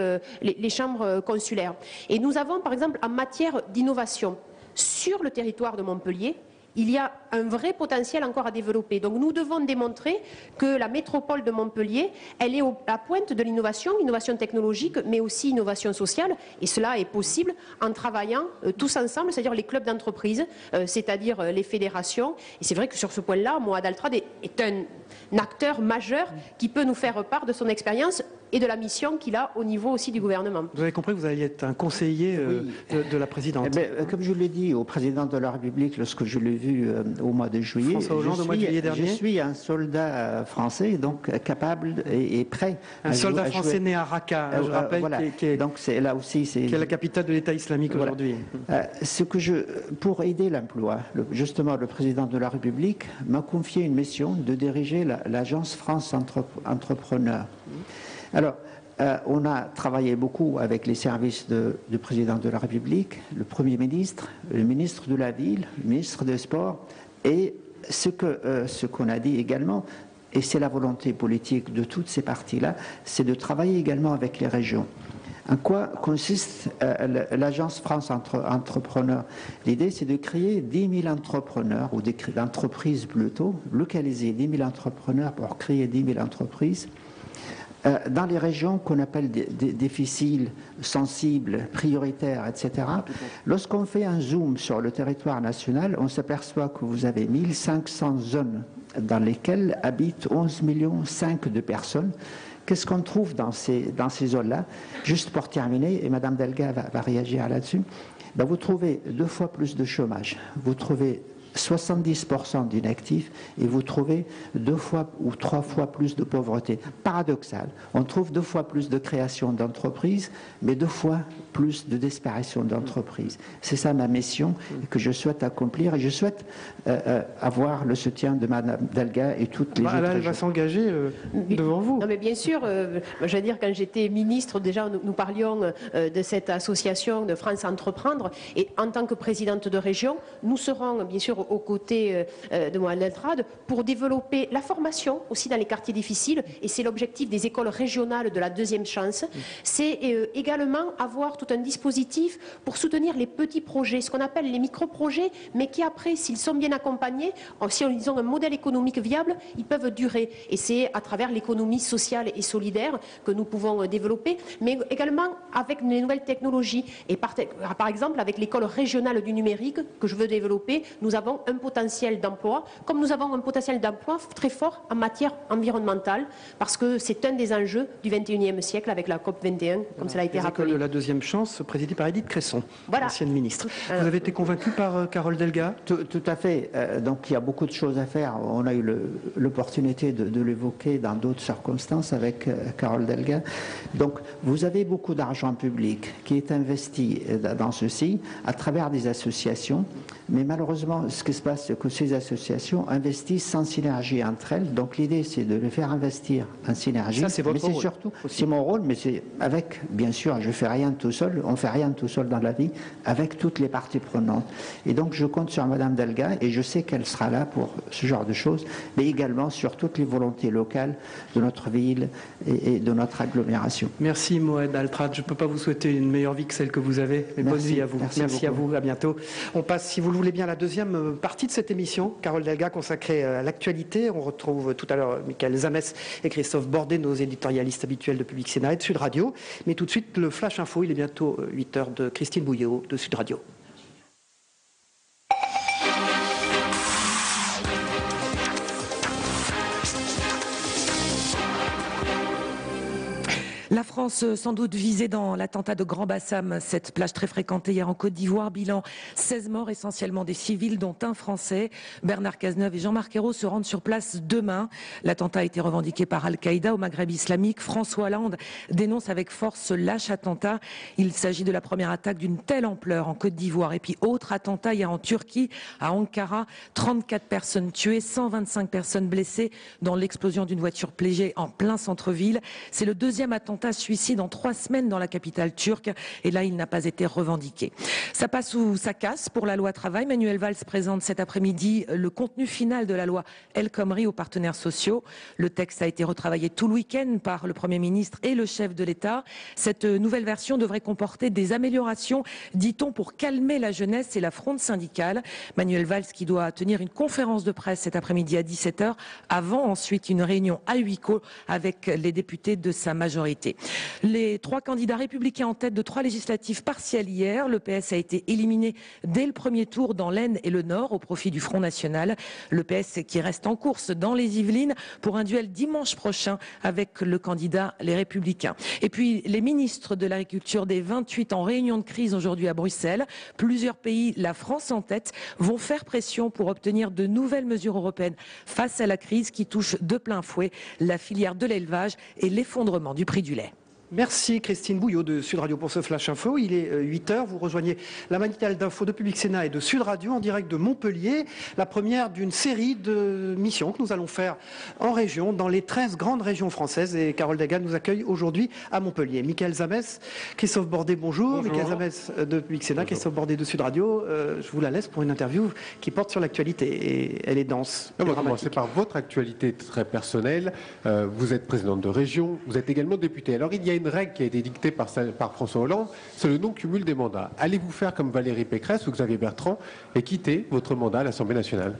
les chambres consulaires. Et nous avons, par exemple, en matière d'innovation, sur le territoire de Montpellier, il y a un vrai potentiel encore à développer. Donc nous devons démontrer que la métropole de Montpellier, elle est à la pointe de l'innovation, innovation technologique, mais aussi innovation sociale. Et cela est possible en travaillant tous ensemble, c'est-à-dire les clubs d'entreprise, c'est-à-dire les fédérations. Et c'est vrai que sur ce point-là, Mohamed Altrad est un acteur majeur qui peut nous faire part de son expérience et de la mission qu'il a au niveau aussi du gouvernement. Vous avez compris que vous alliez être un conseiller de la présidente. Comme je l'ai dit au président de la République lorsque je l'ai vu au mois de juillet, François Hollande, au mois de juillet dernier. Je suis un soldat français, donc capable et prêt. Un soldat français né à Raqqa, je rappelle, voilà. Donc c'est là aussi, qui est la capitale de l'État islamique voilà. aujourd'hui. Pour aider l'emploi, justement, le président de la République m'a confié une mission de diriger l'agence France Entrepreneur. Alors, on a travaillé beaucoup avec les services du président de la République, le Premier ministre, le ministre de la Ville, le ministre des Sports, et ce qu'on a dit également, et c'est la volonté politique de toutes ces parties-là, c'est de travailler également avec les régions. En quoi consiste l'agence France Entrepreneur? L'idée, c'est de créer 10 000 entrepreneurs, ou d'entreprises plutôt, localiser 10 000 entrepreneurs pour créer 10 000 entreprises, dans les régions qu'on appelle difficiles, sensibles, prioritaires, etc. Lorsqu'on fait un zoom sur le territoire national, on s'aperçoit que vous avez 1500 zones dans lesquelles habitent 11,5 millions de personnes. Qu'est-ce qu'on trouve dans ces zones-là? Juste pour terminer, et Mme Delga va réagir là-dessus, vous trouvez 2 fois plus de chômage, vous trouvez 70% d'inactifs et vous trouvez 2 fois ou 3 fois plus de pauvreté. Paradoxal. On trouve 2 fois plus de création d'entreprises, mais 2 fois plus de disparition d'entreprises. C'est ça ma mission que je souhaite accomplir et je souhaite avoir le soutien de Mme Delga et toutes les autres elle va s'engager devant vous. Non mais bien sûr, je veux dire, quand j'étais ministre, déjà nous parlions de cette association de France Entreprendre et en tant que présidente de région, nous serons bien sûr aux côtés de Mohamed Altrad pour développer la formation aussi dans les quartiers difficiles et c'est l'objectif des écoles régionales de la deuxième chance. C'est également avoir tout un dispositif pour soutenir les petits projets, ce qu'on appelle les micro-projets, mais qui après, s'ils sont bien accompagnés, si ils ont un modèle économique viable, ils peuvent durer. Et c'est à travers l'économie sociale et solidaire que nous pouvons développer, mais également avec les nouvelles technologies. Et par exemple, avec l'école régionale du numérique que je veux développer, nous avons un potentiel d'emploi, comme nous avons un potentiel d'emploi très fort en matière environnementale, parce que c'est un des enjeux du 21e siècle avec la COP 21, comme cela a été rappelé. L'école de la deuxième chance, présidée par Edith Cresson, ancienne ministre. Vous avez été convaincu par Carole Delga? Tout à fait. Donc il y a beaucoup de choses à faire. On a eu l'opportunité de l'évoquer dans d'autres circonstances avec Carole Delga. Donc vous avez beaucoup d'argent public qui est investi dans ceci à travers des associations, mais malheureusement ce qui se passe, c'est que ces associations investissent sans synergie entre elles. Donc l'idée, c'est de les faire investir en synergie. Ça, c'est votre rôle. Surtout, c'est mon rôle, mais c'est avec, bien sûr, je fais rien tout seul. On fait rien tout seul dans la vie, avec toutes les parties prenantes. Et donc je compte sur Mme Delga et je sais qu'elle sera là pour ce genre de choses, mais également sur toutes les volontés locales de notre ville et de notre agglomération. Merci Mohamed Altrad. Je ne peux pas vous souhaiter une meilleure vie que celle que vous avez, mais bonne vie à vous. Merci à vous, à bientôt. On passe, si vous le voulez bien, à la deuxième partie de cette émission, Carole Delga, consacrée à l'actualité. On retrouve tout à l'heure Michael Zamès et Christophe Bordet, nos éditorialistes habituels de Public Sénat et de Sud Radio. Mais tout de suite, le Flash Info, il est bientôt 8h de Christine Bouillot de Sud Radio. La France sans doute visée dans l'attentat de Grand Bassam, cette plage très fréquentée hier en Côte d'Ivoire. Bilan 16 morts, essentiellement des civils, dont un Français. Bernard Cazeneuve et Jean-Marc Ayrault se rendent sur place demain. L'attentat a été revendiqué par Al-Qaïda au Maghreb islamique. François Hollande dénonce avec force ce lâche attentat. Il s'agit de la première attaque d'une telle ampleur en Côte d'Ivoire. Et puis autre attentat hier en Turquie, à Ankara. 34 personnes tuées, 125 personnes blessées dans l'explosion d'une voiture piégée en plein centre-ville. C'est le deuxième attentat suicide en 3 semaines dans la capitale turque, et là il n'a pas été revendiqué. Ça passe ou ça casse pour la loi travail. Manuel Valls présente cet après-midi le contenu final de la loi El Khomri aux partenaires sociaux. Le texte a été retravaillé tout le week-end par le Premier ministre et le chef de l'État. Cette nouvelle version devrait comporter des améliorations, dit-on, pour calmer la jeunesse et la fronde syndicale. Manuel Valls qui doit tenir une conférence de presse cet après-midi à 17h, avant ensuite une réunion à huis clos avec les députés de sa majorité. Les 3 candidats républicains en tête de 3 législatives partielles hier. Le PS a été éliminé dès le premier tour dans l'Aisne et le Nord au profit du Front National. Le PS qui reste en course dans les Yvelines pour un duel dimanche prochain avec le candidat Les Républicains. Et puis les ministres de l'Agriculture des 28 en réunion de crise aujourd'hui à Bruxelles. Plusieurs pays, la France en tête, vont faire pression pour obtenir de nouvelles mesures européennes face à la crise qui touche de plein fouet la filière de l'élevage et l'effondrement du prix du lait. Merci Christine Bouillot de Sud Radio pour ce Flash Info. Il est 8h, vous rejoignez la matinale d'info de Public Sénat et de Sud Radio en direct de Montpellier. La première d'une série de missions que nous allons faire en région, dans les 13 grandes régions françaises. Et Carole Dagan nous accueille aujourd'hui à Montpellier. Michael Zamès, Christophe Bordet, bonjour. Michael Zamès de Public Sénat, bonjour. Christophe Bordet de Sud Radio. Je vous la laisse pour une interview qui porte sur l'actualité et elle est dense. On va commencer par votre actualité très personnelle. Vous êtes présidente de région, vous êtes également députée. Alors il y a une règle qui a été dictée par François Hollande, c'est le non-cumul des mandats. Allez-vous faire comme Valérie Pécresse ou Xavier Bertrand et quitter votre mandat à l'Assemblée nationale ?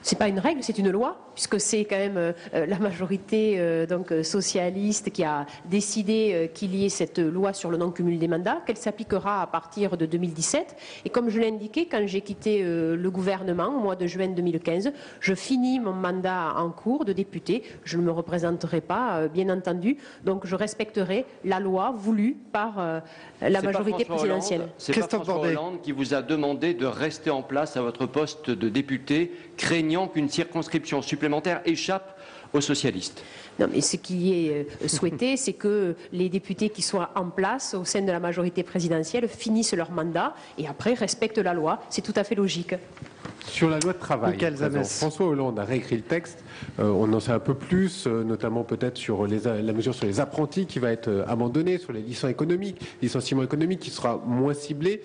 C'est pas une règle, c'est une loi, puisque c'est quand même la majorité socialiste qui a décidé qu'il y ait cette loi sur le non-cumul des mandats, qu'elle s'appliquera à partir de 2017. Et comme je l'ai indiqué, quand j'ai quitté le gouvernement au mois de juin 2015, je finis mon mandat en cours de député. Je ne me représenterai pas, bien entendu. Donc je respecterai la loi voulue par la majorité présidentielle. C'est pas François Hollande qui vous a demandé de rester en place à votre poste de député, craignant qu'une circonscription supplémentaire échappe aux socialistes. Non, mais ce qui est souhaité, c'est que les députés qui soient en place au sein de la majorité présidentielle finissent leur mandat et après respectent la loi. C'est tout à fait logique. Sur la loi de travail, François Hollande a réécrit le texte. On en sait un peu plus, notamment peut-être sur la mesure sur les apprentis qui va être abandonnée, sur les licenciements économiques qui sera moins ciblé.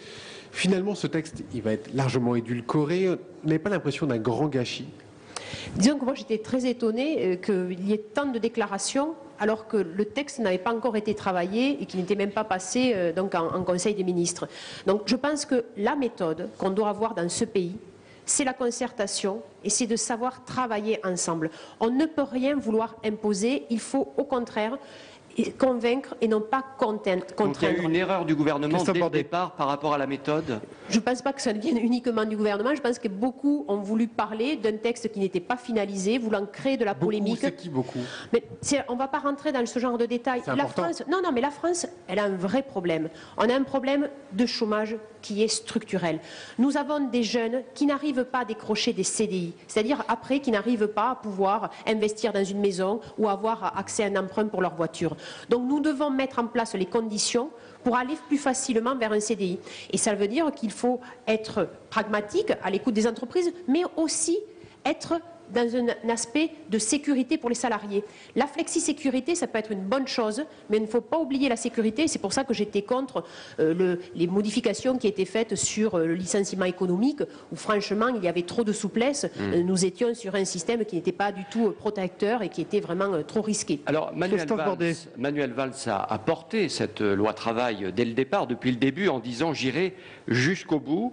Finalement, ce texte, il va être largement édulcoré. Vous n'avez pas l'impression d'un grand gâchis ? Disons que moi, j'étais très étonnée qu'il y ait tant de déclarations alors que le texte n'avait pas encore été travaillé et qu'il n'était même pas passé en Conseil des ministres. Donc je pense que la méthode qu'on doit avoir dans ce pays, c'est la concertation et c'est de savoir travailler ensemble. On ne peut rien vouloir imposer, il faut au contraire convaincre et non pas contraindre. Donc il y a eu une erreur du gouvernement dès le départ par rapport à la méthode ? Je ne pense pas que ça vienne uniquement du gouvernement. Je pense que beaucoup ont voulu parler d'un texte qui n'était pas finalisé, voulant créer de la polémique. C'est qui beaucoup ? Mais on ne va pas rentrer dans ce genre de détails. La France, mais la France, elle a un vrai problème. On a un problème de chômage qui est structurel. Nous avons des jeunes qui n'arrivent pas à décrocher des CDI, c'est-à-dire après qui n'arrivent pas à pouvoir investir dans une maison ou avoir accès à un emprunt pour leur voiture. Donc nous devons mettre en place les conditions pour aller plus facilement vers un CDI. Et ça veut dire qu'il faut être pragmatique, à l'écoute des entreprises, mais aussi être dans un aspect de sécurité pour les salariés. La flexi-sécurité, ça peut être une bonne chose, mais il ne faut pas oublier la sécurité. C'est pour ça que j'étais contre les modifications qui étaient faites sur le licenciement économique, où franchement, il y avait trop de souplesse. Nous étions sur un système qui n'était pas du tout protecteur et qui était vraiment trop risqué. Alors, Manuel Valls a porté cette loi travail dès le départ, depuis le début, en disant « j'irai jusqu'au bout ».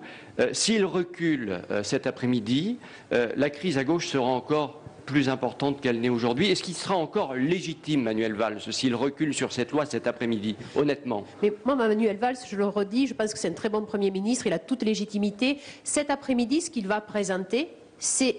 S'il recule cet après-midi, la crise à gauche sera encore plus importante qu'elle n'est aujourd'hui. Est-ce qu'il sera encore légitime, Manuel Valls, s'il recule sur cette loi cet après-midi, honnêtement ? Mais moi, Manuel Valls, je le redis, je pense que c'est un très bon Premier ministre, il a toute légitimité. Cet après-midi, ce qu'il va présenter, c'est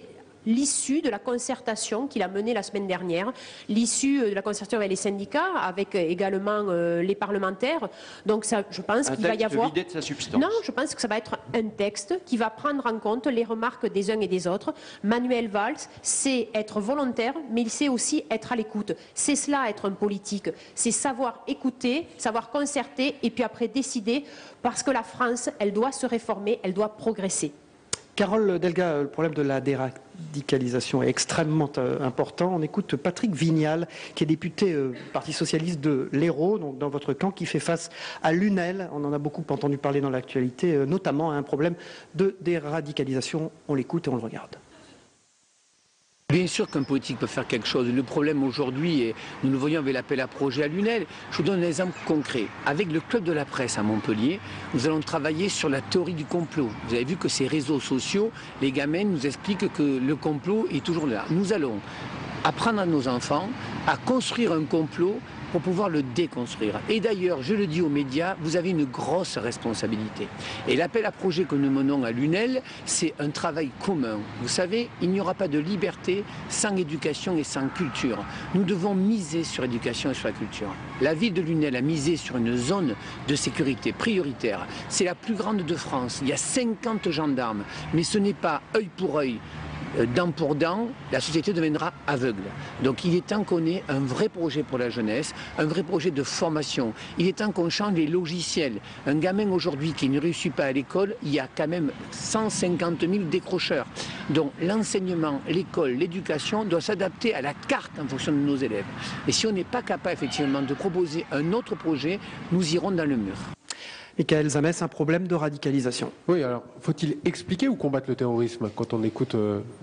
l'issue de la concertation qu'il a menée la semaine dernière, l'issue de la concertation avec les syndicats, avec également les parlementaires. Donc ça, je pense qu'il va y avoir... vidé de sa substance. Non, je pense que ça va être un texte qui va prendre en compte les remarques des uns et des autres. Manuel Valls sait être volontaire, mais il sait aussi être à l'écoute. C'est cela, être un politique. C'est savoir écouter, savoir concerter et puis après décider, parce que la France, elle doit se réformer, elle doit progresser. Carole Delga, le problème de la déradicalisation est extrêmement important. On écoute Patrick Vignal, qui est député Parti socialiste de l'Hérault, donc dans votre camp, qui fait face à l'UNEL. On en a beaucoup entendu parler dans l'actualité, notamment à un problème de déradicalisation. On l'écoute et on le regarde. Bien sûr qu'un politique peut faire quelque chose. Le problème aujourd'hui, et nous le voyons avec l'appel à projet à l'UNEL, je vous donne un exemple concret. Avec le Club de la Presse à Montpellier, nous allons travailler sur la théorie du complot. Vous avez vu que ces réseaux sociaux, les gamins nous expliquent que le complot est toujours là. Nous allons apprendre à nos enfants à construire un complot pour pouvoir le déconstruire. Et d'ailleurs, je le dis aux médias, vous avez une grosse responsabilité. Et l'appel à projet que nous menons à l'UNEL, c'est un travail commun. Vous savez, il n'y aura pas de liberté sans éducation et sans culture. Nous devons miser sur l'éducation et sur la culture. La ville de l'UNEL a misé sur une zone de sécurité prioritaire. C'est la plus grande de France. Il y a 50 gendarmes. Mais ce n'est pas œil pour œil, dent pour dent, la société deviendra aveugle. Donc il est temps qu'on ait un vrai projet pour la jeunesse, un vrai projet de formation. Il est temps qu'on change les logiciels. Un gamin aujourd'hui qui ne réussit pas à l'école, il y a quand même 150 000 décrocheurs. Donc l'enseignement, l'école, l'éducation doivent s'adapter à la carte en fonction de nos élèves. Et si on n'est pas capable effectivement de proposer un autre projet, nous irons dans le mur. Michael Zamès, un problème de radicalisation. Oui, alors faut-il expliquer ou combattre le terrorisme quand on écoute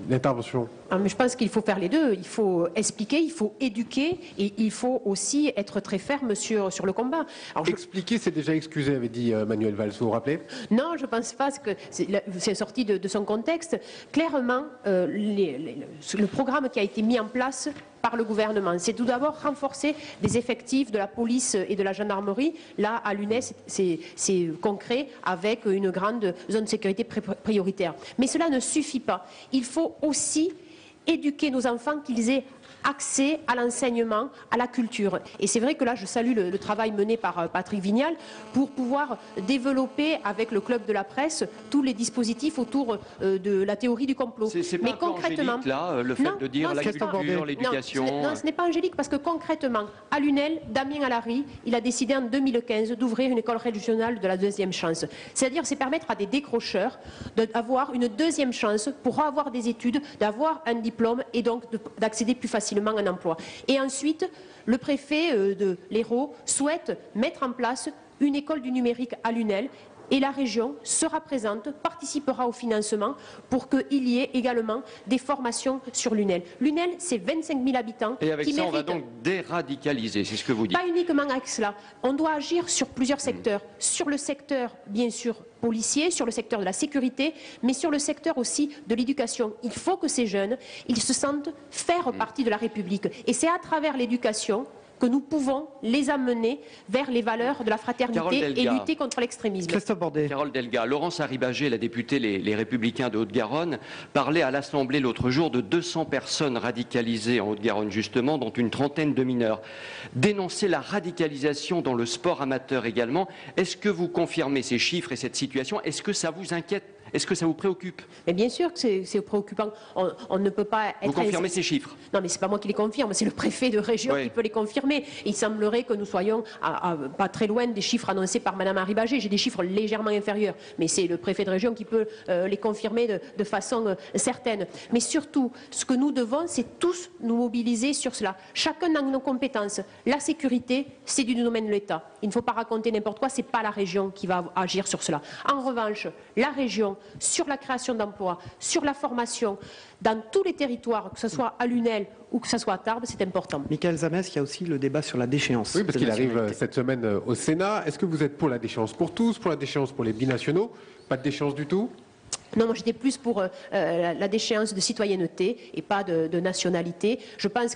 l'intervention? Mais je pense qu'il faut faire les deux. Il faut expliquer, il faut éduquer et il faut aussi être très ferme sur le combat. Alors, expliquer, c'est déjà excuser, avait dit Manuel Valls, vous vous rappelez? Non, je ne pense pas que c'est sorti de son contexte. Clairement, le programme qui a été mis en place par le gouvernement, c'est tout d'abord renforcer les effectifs de la police et de la gendarmerie. Là, à l'UNEL, c'est concret avec une grande zone de sécurité prioritaire. Mais cela ne suffit pas. Il faut aussi éduquer nos enfants, qu'ils aient accès à l'enseignement, à la culture. Et c'est vrai que là, je salue le travail mené par Patrick Vignal pour pouvoir développer avec le Club de la Presse tous les dispositifs autour de la théorie du complot. C'est pas concrètement là, le fait de dire la culture, l'éducation. Non, ce n'est pas angélique parce que concrètement, à l'UNEL, Damien Alary, il a décidé en 2015 d'ouvrir une école régionale de la deuxième chance. C'est-à-dire, c'est permettre à des décrocheurs d'avoir une deuxième chance pour avoir des études, d'avoir un diplôme et donc d'accéder plus facilement à un emploi. Et ensuite, le préfet de l'Hérault souhaite mettre en place une école du numérique à l'UNEL et la région sera présente, participera au financement pour qu'il y ait également des formations sur l'UNEL. L'UNEL, c'est 25 000 habitants. Et avec ça, on va donc déradicaliser, c'est ce que vous dites. Pas uniquement avec cela. On doit agir sur plusieurs secteurs. Sur le secteur, bien sûr, policier, sur le secteur de la sécurité, mais sur le secteur aussi de l'éducation. Il faut que ces jeunes, ils se sentent faire partie de la République. Et c'est à travers l'éducation que nous pouvons les amener vers les valeurs de la fraternité et lutter contre l'extrémisme. Christophe Bordet. Carole Delga, Laurence Harribagé, la députée les Républicains de Haute-Garonne, parlait à l'Assemblée l'autre jour de 200 personnes radicalisées en Haute-Garonne justement, dont une trentaine de mineurs. Dénoncer la radicalisation dans le sport amateur également. Est-ce que vous confirmez ces chiffres et cette situation? Est-ce que ça vous inquiète? Est-ce que ça vous préoccupe? Mais bien sûr que c'est préoccupant. On ne peut pas être... Vous confirmez ces chiffres? Non, mais ce n'est pas moi qui les confirme, c'est le préfet de région qui peut les confirmer. Il semblerait que nous soyons pas très loin des chiffres annoncés par Mme Harribagé. J'ai des chiffres légèrement inférieurs, mais c'est le préfet de région qui peut les confirmer de façon certaine. Mais surtout, ce que nous devons, c'est tous nous mobiliser sur cela. Chacun dans nos compétences. La sécurité, c'est du domaine de l'État. Il ne faut pas raconter n'importe quoi, ce n'est pas la région qui va agir sur cela. En revanche, la région, sur la création d'emplois, sur la formation, dans tous les territoires, que ce soit à l'UNEL ou que ce soit à Tarbes, c'est important. Michael Zamès, il y a aussi le débat sur la déchéance. Oui, parce qu'il arrive cette semaine au Sénat. Est-ce que vous êtes pour la déchéance pour tous, pour la déchéance pour les binationaux? Pas de déchéance du tout? Non, moi j'étais plus pour la déchéance de citoyenneté et pas de nationalité. Je pense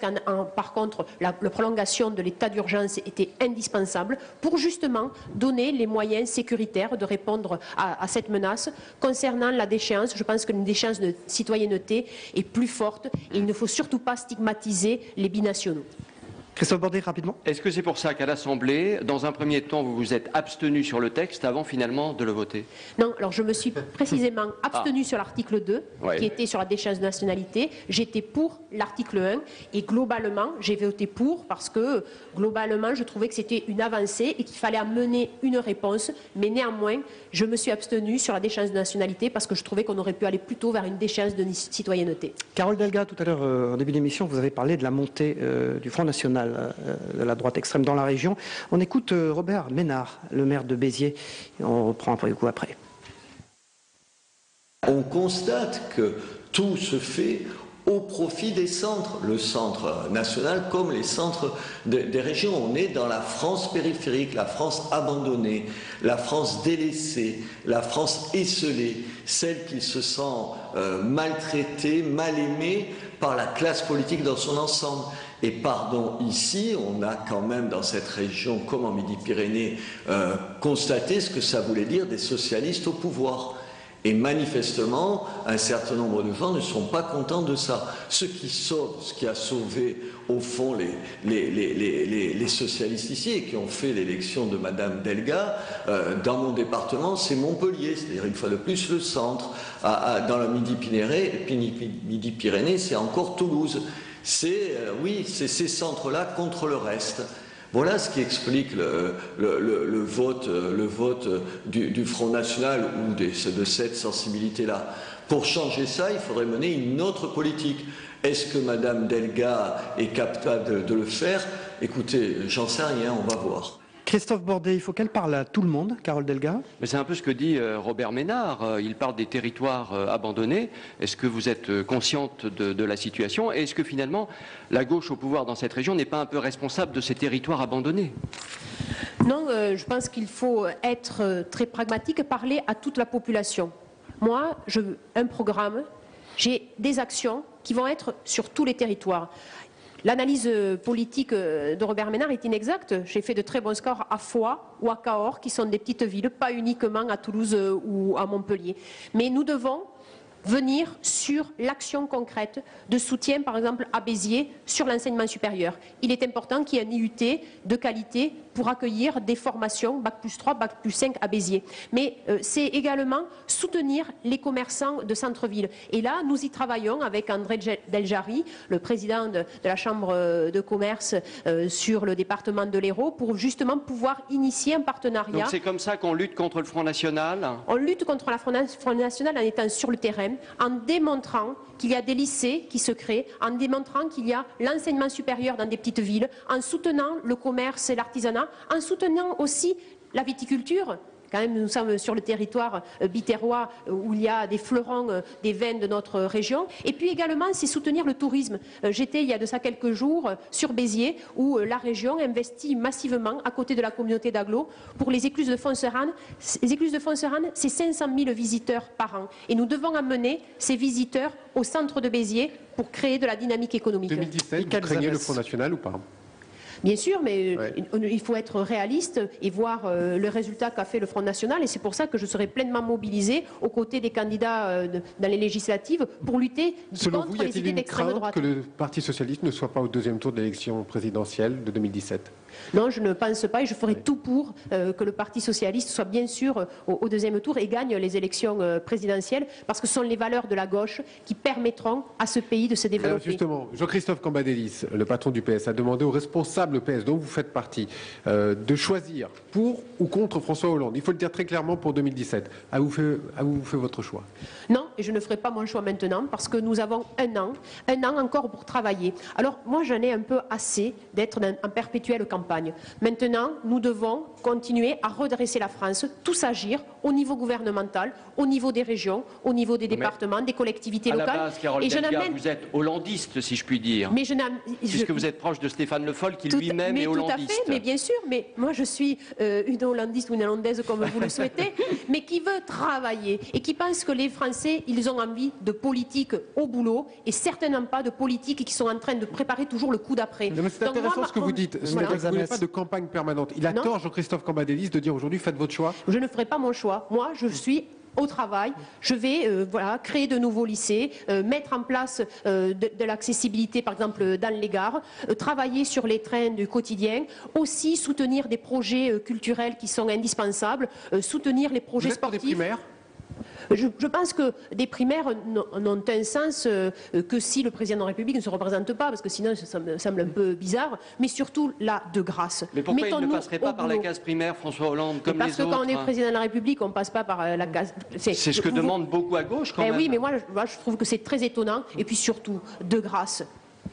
par contre, la prolongation de l'état d'urgence était indispensable pour justement donner les moyens sécuritaires de répondre à cette menace. Concernant la déchéance, je pense qu'une déchéance de citoyenneté est plus forte et il ne faut surtout pas stigmatiser les binationaux. Christophe Bordet, rapidement. Est-ce que c'est pour ça qu'à l'Assemblée, dans un premier temps, vous vous êtes abstenu sur le texte avant finalement de le voter? Non, alors je me suis précisément abstenu sur l'article 2, qui était sur la déchéance de nationalité. J'étais pour l'article 1 et globalement, j'ai voté pour parce que globalement, je trouvais que c'était une avancée et qu'il fallait amener une réponse. Mais néanmoins, je me suis abstenu sur la déchéance de nationalité parce que je trouvais qu'on aurait pu aller plutôt vers une déchéance de citoyenneté. Carole Delga, tout à l'heure, en début d'émission, vous avez parlé de la montée du Front National de la droite extrême dans la région. On écoute Robert Ménard, le maire de Béziers. On reprend après coup après. On constate que tout se fait au profit des centres, le centre national comme les centres des régions. On est dans la France périphérique, la France abandonnée, la France délaissée, la France esseulée, celle qui se sent maltraitée, mal aimée par la classe politique dans son ensemble. Et pardon, ici, on a quand même dans cette région, comme en Midi-Pyrénées, constaté ce que ça voulait dire des socialistes au pouvoir. Et manifestement, un certain nombre de gens ne sont pas contents de ça. Ce qui a sauvé, au fond, les socialistes ici et qui ont fait l'élection de Madame Delga, dans mon département, c'est Montpellier, c'est-à-dire une fois de plus le centre. Dans la Midi-Pyrénées, c'est encore Toulouse. Oui, c'est ces centres-là contre le reste. Voilà ce qui explique le vote du Front National ou de cette sensibilité-là. Pour changer ça, il faudrait mener une autre politique. Est-ce que Madame Delga est capable de le faire? Écoutez, j'en sais rien, on va voir. Christophe Bordet, il faut qu'elle parle à tout le monde, Carole Delga. Mais c'est un peu ce que dit Robert Ménard. Il parle des territoires abandonnés. Est-ce que vous êtes consciente de la situation? Et est-ce que finalement, la gauche au pouvoir dans cette région n'est pas un peu responsable de ces territoires abandonnés? Non, je pense qu'il faut être très pragmatique et parler à toute la population. Moi, je veux un programme, j'ai des actions qui vont être sur tous les territoires. L'analyse politique de Robert Ménard est inexacte. J'ai fait de très bons scores à Foix ou à Cahors, qui sont des petites villes, pas uniquement à Toulouse ou à Montpellier. Mais nous devons venir sur l'action concrète de soutien, par exemple, à Béziers, sur l'enseignement supérieur. Il est important qu'il y ait un IUT de qualité pour accueillir des formations Bac+3, Bac+5 à Béziers. Mais c'est également soutenir les commerçants de centre-ville. Et là, nous y travaillons avec André Deljari, le président de la Chambre de commerce sur le département de l'Hérault, pour justement pouvoir initier un partenariat. Donc c'est comme ça qu'on lutte contre le Front National? On lutte contre le Front National en étant sur le terrain, en démontrant qu'il y a des lycées qui se créent, en démontrant qu'il y a l'enseignement supérieur dans des petites villes, en soutenant le commerce et l'artisanat, en soutenant aussi la viticulture. Quand même, nous sommes sur le territoire biterrois où il y a des fleurons des vins de notre région. Et puis également, c'est soutenir le tourisme. J'étais il y a de ça quelques jours sur Béziers où la région investit massivement à côté de la communauté d'agglo pour les écluses de Fonserane. Les écluses de Fonserane, c'est 500 000 visiteurs par an. Et nous devons amener ces visiteurs au centre de Béziers pour créer de la dynamique économique. 2017, vous craignez le Front National ou pas? Bien sûr, mais il faut être réaliste et voir le résultat qu'a fait le Front National. Et c'est pour ça que je serai pleinement mobilisée aux côtés des candidats dans les législatives pour lutter contre les idées d'extrême droite. Selon vous, y a-t-il une crainte que le Parti Socialiste ne soit pas au deuxième tour de l'élection présidentielle de 2017? Non, je ne pense pas et je ferai tout pour que le Parti Socialiste soit bien sûr au deuxième tour et gagne les élections présidentielles parce que ce sont les valeurs de la gauche qui permettront à ce pays de se développer. Alors justement, Jean-Christophe Cambadélis, le patron du PS, a demandé aux responsables PS dont vous faites partie de choisir pour ou contre François Hollande. Il faut le dire très clairement pour 2017. Avez-vous fait votre choix? Non, et je ne ferai pas mon choix maintenant parce que nous avons un an encore pour travailler. Alors moi j'en ai un peu assez d'être en perpétuelle campagne. Maintenant, nous devons continuer à redresser la France, tous agir au niveau gouvernemental, au niveau des régions, au niveau des départements, des collectivités locales. À la base, Carole Delga, vous êtes hollandiste, si je puis dire. Mais puisque vous êtes proche de Stéphane Le Foll, qui lui-même est hollandiste. Tout à fait, mais bien sûr. Mais moi, je suis une hollandiste ou une hollandaise, comme vous le souhaitez, mais qui veut travailler et qui pense que les Français, ils ont envie de politique au boulot et certainement pas de politique qui sont en train de préparer toujours le coup d'après. C'est intéressant ce que vous dites. Vous ne voulez pas de campagne permanente. Il a tort, Jean-Christophe Cambadélis, de dire aujourd'hui faites votre choix. Je ne ferai pas mon choix. Moi, je suis au travail, je vais créer de nouveaux lycées, mettre en place de l'accessibilité par exemple dans les gares, travailler sur les trains du quotidien, aussi soutenir des projets culturels qui sont indispensables, soutenir les projets sportifs. Des primaires ? Je pense que des primaires n'ont un sens que si le président de la République ne se représente pas, parce que sinon ça me semble un peu bizarre, mais surtout là, de grâce. Mais pourquoi il ne passerait pas par la case primaire, François Hollande, comme les autres? Parce que quand on est président de la République, on ne passe pas par la case... C'est ce que demandent beaucoup à gauche, quand même. Oui, mais moi, je trouve que c'est très étonnant. Et puis surtout, de grâce,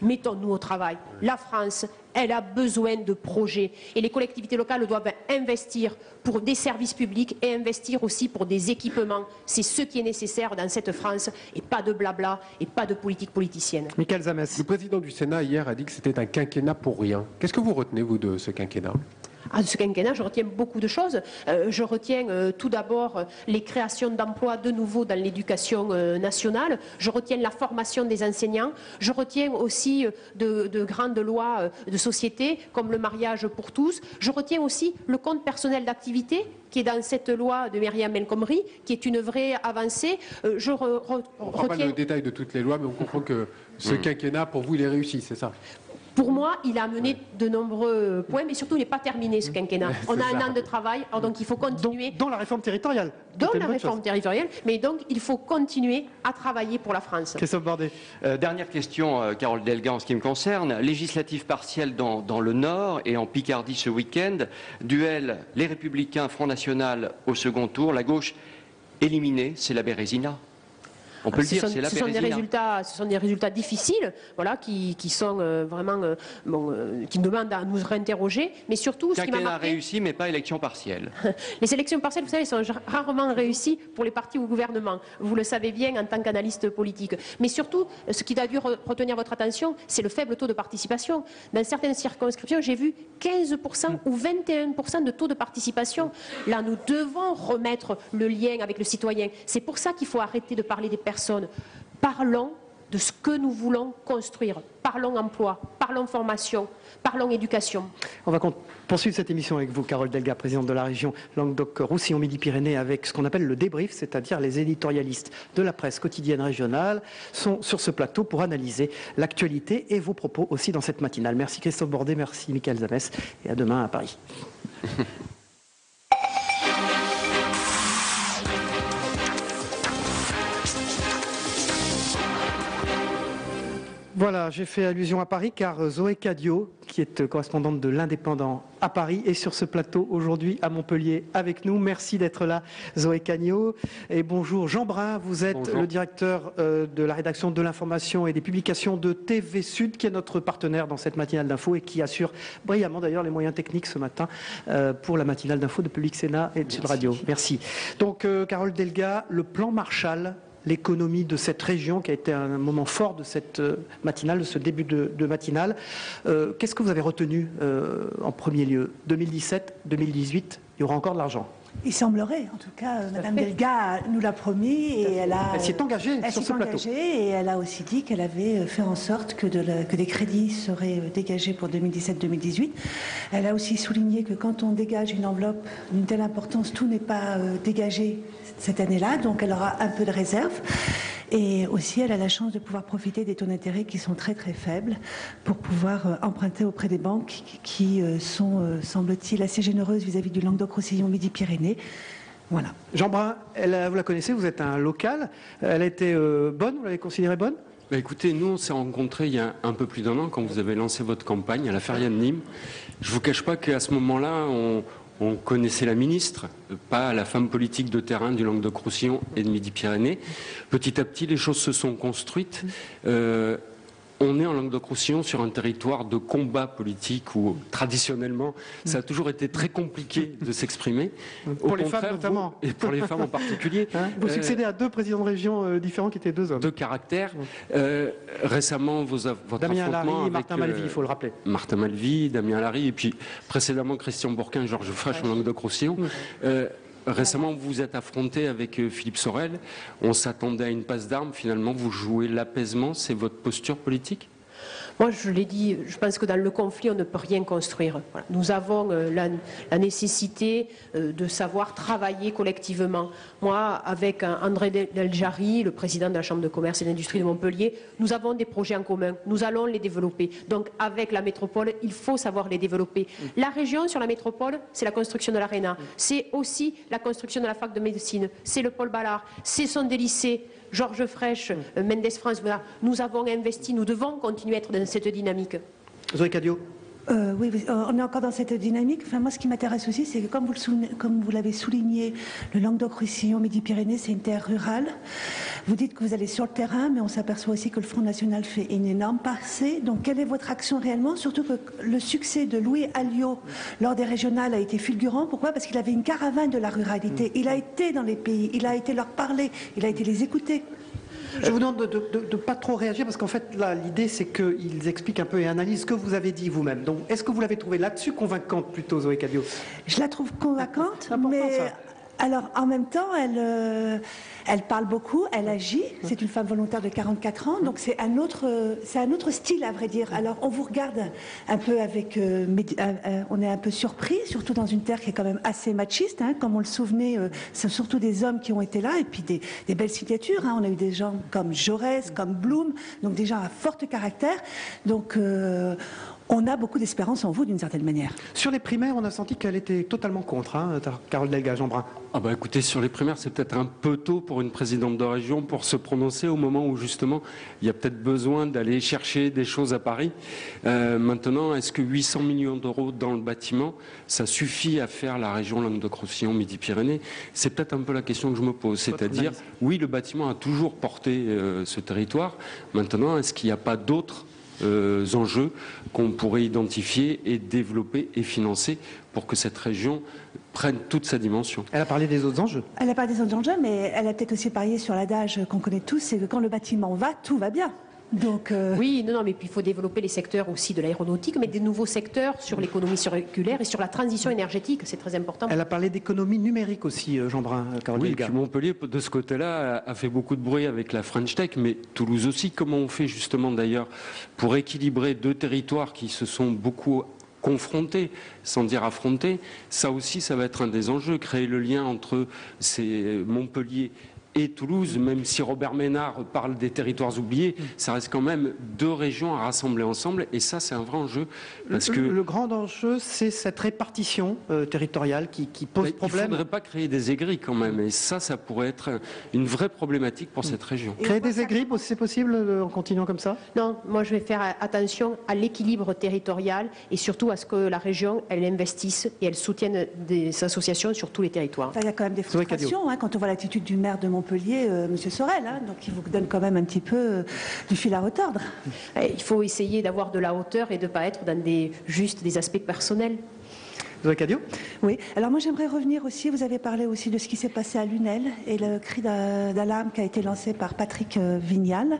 mettons-nous au travail. La France, elle a besoin de projets. Et les collectivités locales doivent investir pour des services publics et investir aussi pour des équipements. C'est ce qui est nécessaire dans cette France et pas de blabla et pas de politique politicienne. Michael Zames. Le président du Sénat hier a dit que c'était un quinquennat pour rien. Qu'est-ce que vous retenez, vous, de ce quinquennat ? De ce quinquennat, je retiens beaucoup de choses. Je retiens tout d'abord les créations d'emplois de nouveau dans l'éducation nationale. Je retiens la formation des enseignants. Je retiens aussi de grandes lois de société, comme le mariage pour tous. Je retiens aussi le compte personnel d'activité, qui est dans cette loi de Myriam El Khomri, qui est une vraie avancée. On ne prend pas le détail de toutes les lois, mais on comprend que ce quinquennat, pour vous, il est réussi, c'est ça ? Pour moi, il a amené de nombreux points, mais surtout, il n'est pas terminé, ce quinquennat. On a un an de travail, alors donc il faut continuer. Dans la réforme territoriale. Dans la réforme territoriale, mais donc il faut continuer à travailler pour la France. Christophe Bordet. Dernière question, Carole Delga, en ce qui me concerne. Législative partielle dans le Nord et en Picardie ce week-end. Duel, les Républicains, Front National au second tour. La gauche éliminée, c'est la Bérésina. On peut le dire, c'est la Bérésina. Ce sont des résultats difficiles, voilà, qui sont vraiment, qui nous demandent à nous réinterroger, mais surtout, ce qui m'a marqué... réussi, mais pas élection partielle. Les élections partielles, vous savez, sont rarement réussies pour les partis au gouvernement. Vous le savez bien en tant qu'analyste politique. Mais surtout, ce qui a dû retenir votre attention, c'est le faible taux de participation. Dans certaines circonscriptions, j'ai vu 15% ou 21% de taux de participation. Là, nous devons remettre le lien avec le citoyen. C'est pour ça qu'il faut arrêter de parler des personnes. Parlons de ce que nous voulons construire. Parlons emploi, parlons formation, parlons éducation. On va poursuivre cette émission avec vous, Carole Delga, présidente de la région Languedoc-Roussillon-Midi-Pyrénées, avec ce qu'on appelle le débrief, c'est-à-dire les éditorialistes de la presse quotidienne régionale sont sur ce plateau pour analyser l'actualité et vos propos aussi dans cette matinale. Merci Christophe Bordet, merci Michael Zames et à demain à Paris. Voilà, j'ai fait allusion à Paris car Zoé Cadio, qui est correspondante de l'Indépendant à Paris, est sur ce plateau aujourd'hui à Montpellier avec nous. Merci d'être là, Zoé Cadio. Et bonjour Jean Brun, vous êtes le directeur de la rédaction de l'information et des publications de TV Sud, qui est notre partenaire dans cette matinale d'info et qui assure brillamment d'ailleurs les moyens techniques ce matin pour la matinale d'info de Public Sénat et de Sud Radio. Merci. Donc Carole Delga, le plan Marshall, l'économie de cette région qui a été un moment fort de cette matinale, de ce début de matinale. Qu'est-ce que vous avez retenu en premier lieu? 2017, 2018, il y aura encore de l'argent? Il semblerait, en tout cas, Mme Delga nous l'a promis et elle s'est engagée sur ce plateau. Et elle a aussi dit qu'elle avait fait en sorte que des crédits seraient dégagés pour 2017-2018. Elle a aussi souligné que quand on dégage une enveloppe d'une telle importance, tout n'est pas dégagé cette année-là, donc elle aura un peu de réserve. Et aussi, elle a la chance de pouvoir profiter des taux d'intérêt qui sont très très faibles pour pouvoir emprunter auprès des banques qui sont, semble-t-il, assez généreuses vis-à-vis du Languedoc-Roussillon Midi-Pyrénées. Voilà. Jean Brun, vous la connaissez, vous êtes un local. Elle a été bonne, vous l'avez considérée bonne? Écoutez, nous on s'est rencontrés il y a un peu plus d'1 an quand vous avez lancé votre campagne à la Feria de Nîmes. Je ne vous cache pas qu'à ce moment-là, on connaissait la ministre, pas la femme politique de terrain du Languedoc-Roussillon et de Midi-Pyrénées. Petit à petit, les choses se sont construites. on est en Languedoc-Roussillon sur un territoire de combat politique où traditionnellement ça a toujours été très compliqué de s'exprimer. Pour les femmes notamment. Et pour les femmes en particulier. Vous succédez à 2 présidents de région différents qui étaient 2 hommes. De caractère. Récemment, votre Damien affrontement Larry, avec Martin Malvy, il faut le rappeler. Martin Malvy, Damien Larry, et puis précédemment Christian Bourquin, Georges Frêche en Languedoc-Roussillon. Récemment, vous vous êtes affronté avec Philippe Sorel. On s'attendait à une passe d'armes. Finalement, vous jouez l'apaisement. C'est votre posture politique ? Moi, je l'ai dit, je pense que dans le conflit, on ne peut rien construire. Voilà. Nous avons la nécessité de savoir travailler collectivement. Moi, avec André Deljari, le président de la Chambre de commerce et d'industrie de Montpellier, nous avons des projets en commun. Nous allons les développer. Donc, avec la métropole, il faut savoir les développer. La région sur la métropole, c'est la construction de l'Arena. C'est aussi la construction de la fac de médecine. C'est le Paul Ballard. Ce sont des lycées. Georges Frêche, Mendes France, voilà. Nous avons investi, nous devons continuer à être dans cette dynamique. Zoé Cadio. Oui, on est encore dans cette dynamique. Enfin, moi, ce qui m'intéresse aussi, c'est que comme vous l'avez souligné, le Languedoc-Roussillon, Midi-Pyrénées, c'est une terre rurale. Vous dites que vous allez sur le terrain, mais on s'aperçoit aussi que le Front National fait une énorme percée. Donc, quelle est votre action réellement? Surtout que le succès de Louis Alliot lors des régionales a été fulgurant. Pourquoi? Parce qu'il avait une caravane de la ruralité. Il a été dans les pays, il a été leur parler, il a été les écouter. Je vous demande de ne pas trop réagir parce qu'en fait, là, l'idée, c'est qu'ils expliquent un peu et analysent ce que vous avez dit vous-même. Donc, est-ce que vous l'avez trouvé là-dessus convaincante plutôt, Zoé Cadio? Je la trouve convaincante, mais... Alors, en même temps, elle parle beaucoup, elle agit. C'est une femme volontaire de 44 ans, donc c'est un autre style, à vrai dire. Alors, on vous regarde un peu avec... on est un peu surpris, surtout dans une terre qui est quand même assez machiste. Hein, comme on le souvenait, c'est surtout des hommes qui ont été là, et puis des belles signatures. Hein. On a eu des gens comme Jaurès, comme Blum, donc des gens à fort caractère. Donc... on a beaucoup d'espérance en vous, d'une certaine manière. Sur les primaires, on a senti qu'elle était totalement contre, hein, Carole Delga, Jean Brun. Ah bah écoutez, sur les primaires, c'est peut-être un peu tôt pour une présidente de région pour se prononcer au moment où justement il y a peut-être besoin d'aller chercher des choses à Paris. Maintenant, est-ce que 800 millions d'euros dans le bâtiment, ça suffit à faire la région Languedoc-Roussillon, Midi-Pyrénées? C'est peut-être un peu la question que je me pose. C'est-à-dire, oui, le bâtiment a toujours porté ce territoire. Maintenant, est-ce qu'il n'y a pas d'autres enjeux qu'on pourrait identifier et développer et financer pour que cette région prenne toute sa dimension. Elle a parlé des autres enjeux. Elle a parlé des autres enjeux, mais elle a peut-être aussi parié sur l'adage qu'on connaît tous, c'est que quand le bâtiment va, tout va bien. Donc, oui, non, mais puis il faut développer les secteurs aussi de l'aéronautique, mais des nouveaux secteurs sur l'économie circulaire et sur la transition énergétique, c'est très important. Elle a parlé d'économie numérique aussi, Jean Brun, Carole Oui, Delga. puis Montpellier, de ce côté-là, a fait beaucoup de bruit avec la French Tech, mais Toulouse aussi. Comment on fait justement d'ailleurs pour équilibrer deux territoires qui se sont beaucoup confrontés, sans dire affrontés? Ça aussi, ça va être un des enjeux, créer le lien entre Montpellier et Toulouse, même si Robert Ménard parle des territoires oubliés, ça reste quand même deux régions à rassembler ensemble, et ça, c'est un vrai enjeu. Parce que le grand enjeu, c'est cette répartition territoriale qui pose problème. Il ne faudrait pas créer des aigris quand même, et ça pourrait être une vraie problématique pour cette région. Créer des aigris, c'est possible en continuant comme ça? Non, moi je vais faire attention à l'équilibre territorial et surtout à ce que la région, elle investisse et elle soutienne des associations sur tous les territoires. Il y a quand même des frustrations hein, quand on voit l'attitude du maire de Montpellier, M. Sorel, hein, donc il vous donne quand même un petit peu du fil à retordre. Il faut essayer d'avoir de la hauteur et de ne pas être dans juste des aspects personnels. Cadio ? Oui, alors moi j'aimerais revenir aussi, vous avez parlé aussi de ce qui s'est passé à Lunel et le cri d'alarme qui a été lancé par Patrick Vignal.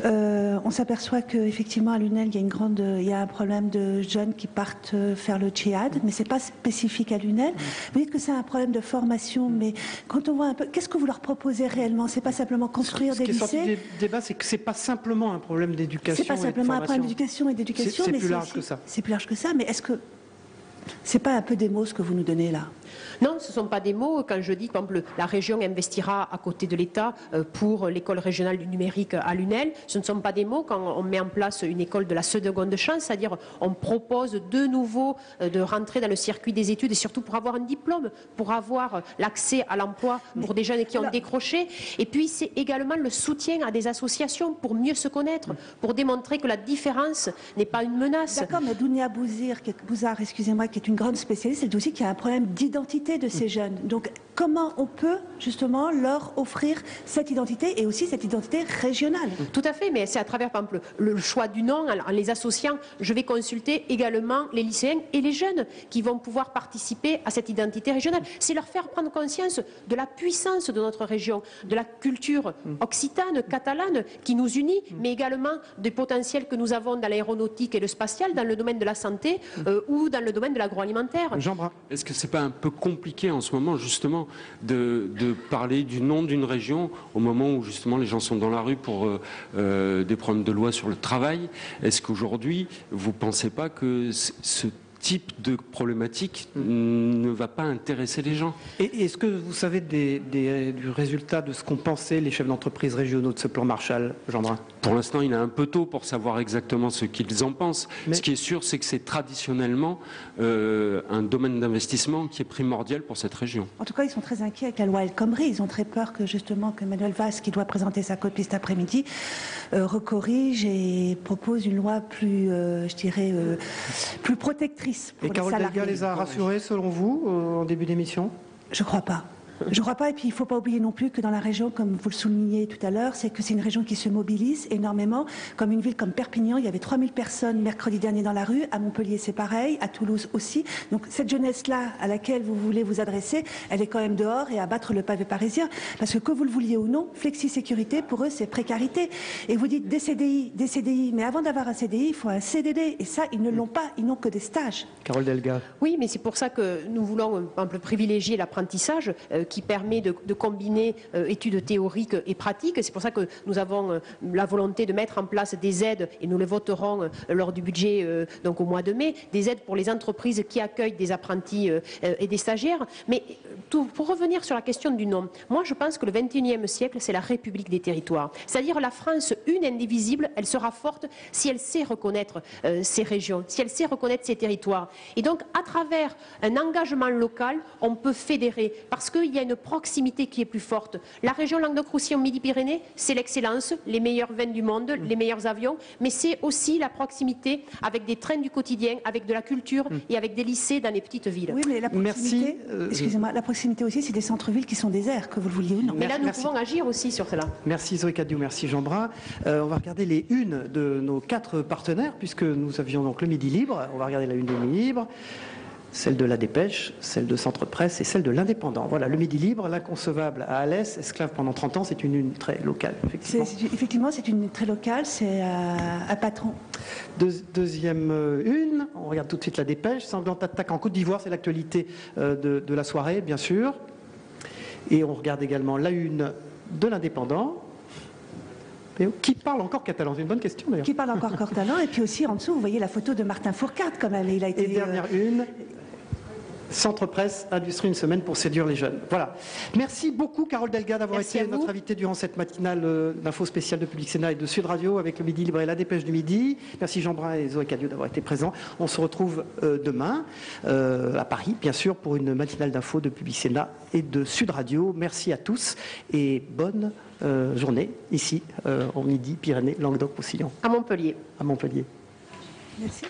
On s'aperçoit qu'effectivement à Lunel il y a un problème de jeunes qui partent faire le djihad, mais c'est pas spécifique à Lunel. Vous dites que c'est un problème de formation, mais quand on voit un peu, qu'est-ce que vous leur proposez réellement? C'est pas simplement construire des lycées. Ce qui est sorti du débat, c'est que c'est pas simplement un problème d'éducation. C'est pas simplement un problème d'éducation et d'éducation, mais c'est plus large que ça. C'est plus large que ça, mais est-ce que c'est pas un peu des mots ce que vous nous donnez là? Non, ce ne sont pas des mots. Quand je dis, par exemple, la région investira à côté de l'État pour l'école régionale du numérique à Lunel, ce ne sont pas des mots quand on met en place une école de la seconde chance, c'est-à-dire on propose de nouveau de rentrer dans le circuit des études et surtout pour avoir un diplôme, pour avoir l'accès à l'emploi pour des jeunes qui ont décroché. Et puis c'est également le soutien à des associations pour mieux se connaître, pour démontrer que la différence n'est pas une menace. D'accord, mais Dounia Bouzar, excusez-moi, qui est une grande spécialiste, elle dit aussi qu'il y a un problème d'identité l'identité de ces jeunes. Donc, comment on peut justement leur offrir cette identité et aussi cette identité régionale? Tout à fait, mais c'est à travers, par exemple, le choix du nom, en les associant. Je vais consulter également les lycéens et les jeunes qui vont pouvoir participer à cette identité régionale. C'est leur faire prendre conscience de la puissance de notre région, de la culture occitane, catalane, qui nous unit, mais également des potentiels que nous avons dans l'aéronautique et le spatial, dans le domaine de la santé ou dans le domaine de l'agroalimentaire. Jean Brun. Est-ce que c'est pas un peu compliqué en ce moment, justement, de parler du nom d'une région au moment où, justement, les gens sont dans la rue pour des problèmes de loi sur le travail? Est-ce qu'aujourd'hui, vous ne pensez pas que ce type de problématique ne va pas intéresser les gens? Et est-ce que vous savez du résultat de ce qu'ont pensé les chefs d'entreprise régionaux de ce plan Marshall, Jean Brun? Pour l'instant, il est un peu tôt pour savoir exactement ce qu'ils en pensent. Mais ce qui est sûr, c'est que c'est traditionnellement un domaine d'investissement qui est primordial pour cette région. En tout cas, ils sont très inquiets avec la loi El Khomri. Ils ont très peur que justement que Manuel Valls, qui doit présenter sa copie cet après-midi, recorrige et propose une loi plus, je dirais, plus protectrice. Et Carole Delga les a rassurés, selon vous, en début d'émission? Je crois pas. Je ne crois pas, et puis il ne faut pas oublier non plus que dans la région, comme vous le soulignez tout à l'heure, c'est que c'est une région qui se mobilise énormément. Comme une ville comme Perpignan, il y avait 3000 personnes mercredi dernier dans la rue. À Montpellier, c'est pareil. À Toulouse aussi. Donc cette jeunesse-là à laquelle vous voulez vous adresser, elle est quand même dehors et à battre le pavé parisien. Parce que vous le vouliez ou non, flexi-sécurité, pour eux, c'est précarité. Et vous dites des CDI. Mais avant d'avoir un CDI, il faut un CDD. Et ça, ils ne l'ont pas. Ils n'ont que des stages. Carole Delga. Oui, mais c'est pour ça que nous voulons un peu privilégier l'apprentissage qui permet de combiner études théoriques et pratiques. C'est pour ça que nous avons la volonté de mettre en place des aides, et nous les voterons lors du budget donc au mois de mai, des aides pour les entreprises qui accueillent des apprentis et des stagiaires. Mais pour revenir sur la question du nom, moi je pense que le 21e siècle, c'est la République des territoires. C'est-à-dire la France une, indivisible, elle sera forte si elle sait reconnaître ses régions, si elle sait reconnaître ses territoires. Et donc à travers un engagement local, on peut fédérer, parce qu'il y a une proximité qui est plus forte. La région Languedoc-Roussillon Midi-Pyrénées, c'est l'excellence, les meilleurs vins du monde, les meilleurs avions, mais c'est aussi la proximité avec des trains du quotidien, avec de la culture et avec des lycées dans les petites villes. Oui, mais la proximité, excusez-moi, la proximité aussi, c'est des centres-villes qui sont déserts, que vous le vouliez ou non. Mais là, nous pouvons agir aussi sur cela. Merci Zoé Cadiou, merci Jean Brun. On va regarder les unes de nos 4 partenaires, puisque nous avions donc le Midi Libre. On va regarder la une de Midi Libre, celle de La Dépêche, celle de Centre Presse et celle de l'Indépendant. Voilà, le Midi Libre, l'inconcevable à Alès, esclave pendant 30 ans, c'est une une très locale, effectivement. Effectivement, c'est une très locale, c'est un patron. Deuxième une, on regarde tout de suite La Dépêche, sanglante attaque en Côte d'Ivoire, c'est l'actualité de la soirée, bien sûr. Et on regarde également la une de l'Indépendant. Qui parle encore catalan? C'est une bonne question d'ailleurs. Qui parle encore catalan? Et puis aussi en dessous, vous voyez la photo de Martin Fourcade quand même. Il a été, et dernière une, Centre Presse, Industrie, une semaine pour séduire les jeunes. Voilà. Merci beaucoup Carole Delga d'avoir été notre invitée durant cette matinale d'info spéciale de Public Sénat et de Sud Radio avec le Midi Libre et La Dépêche du Midi. Merci Jean Brun et Zoé Cadiou d'avoir été présents. On se retrouve demain à Paris, bien sûr, pour une matinale d'info de Public Sénat et de Sud Radio. Merci à tous et bonne journée ici au Midi, Pyrénées, Languedoc-Roussillon. À Montpellier. À Montpellier. Merci.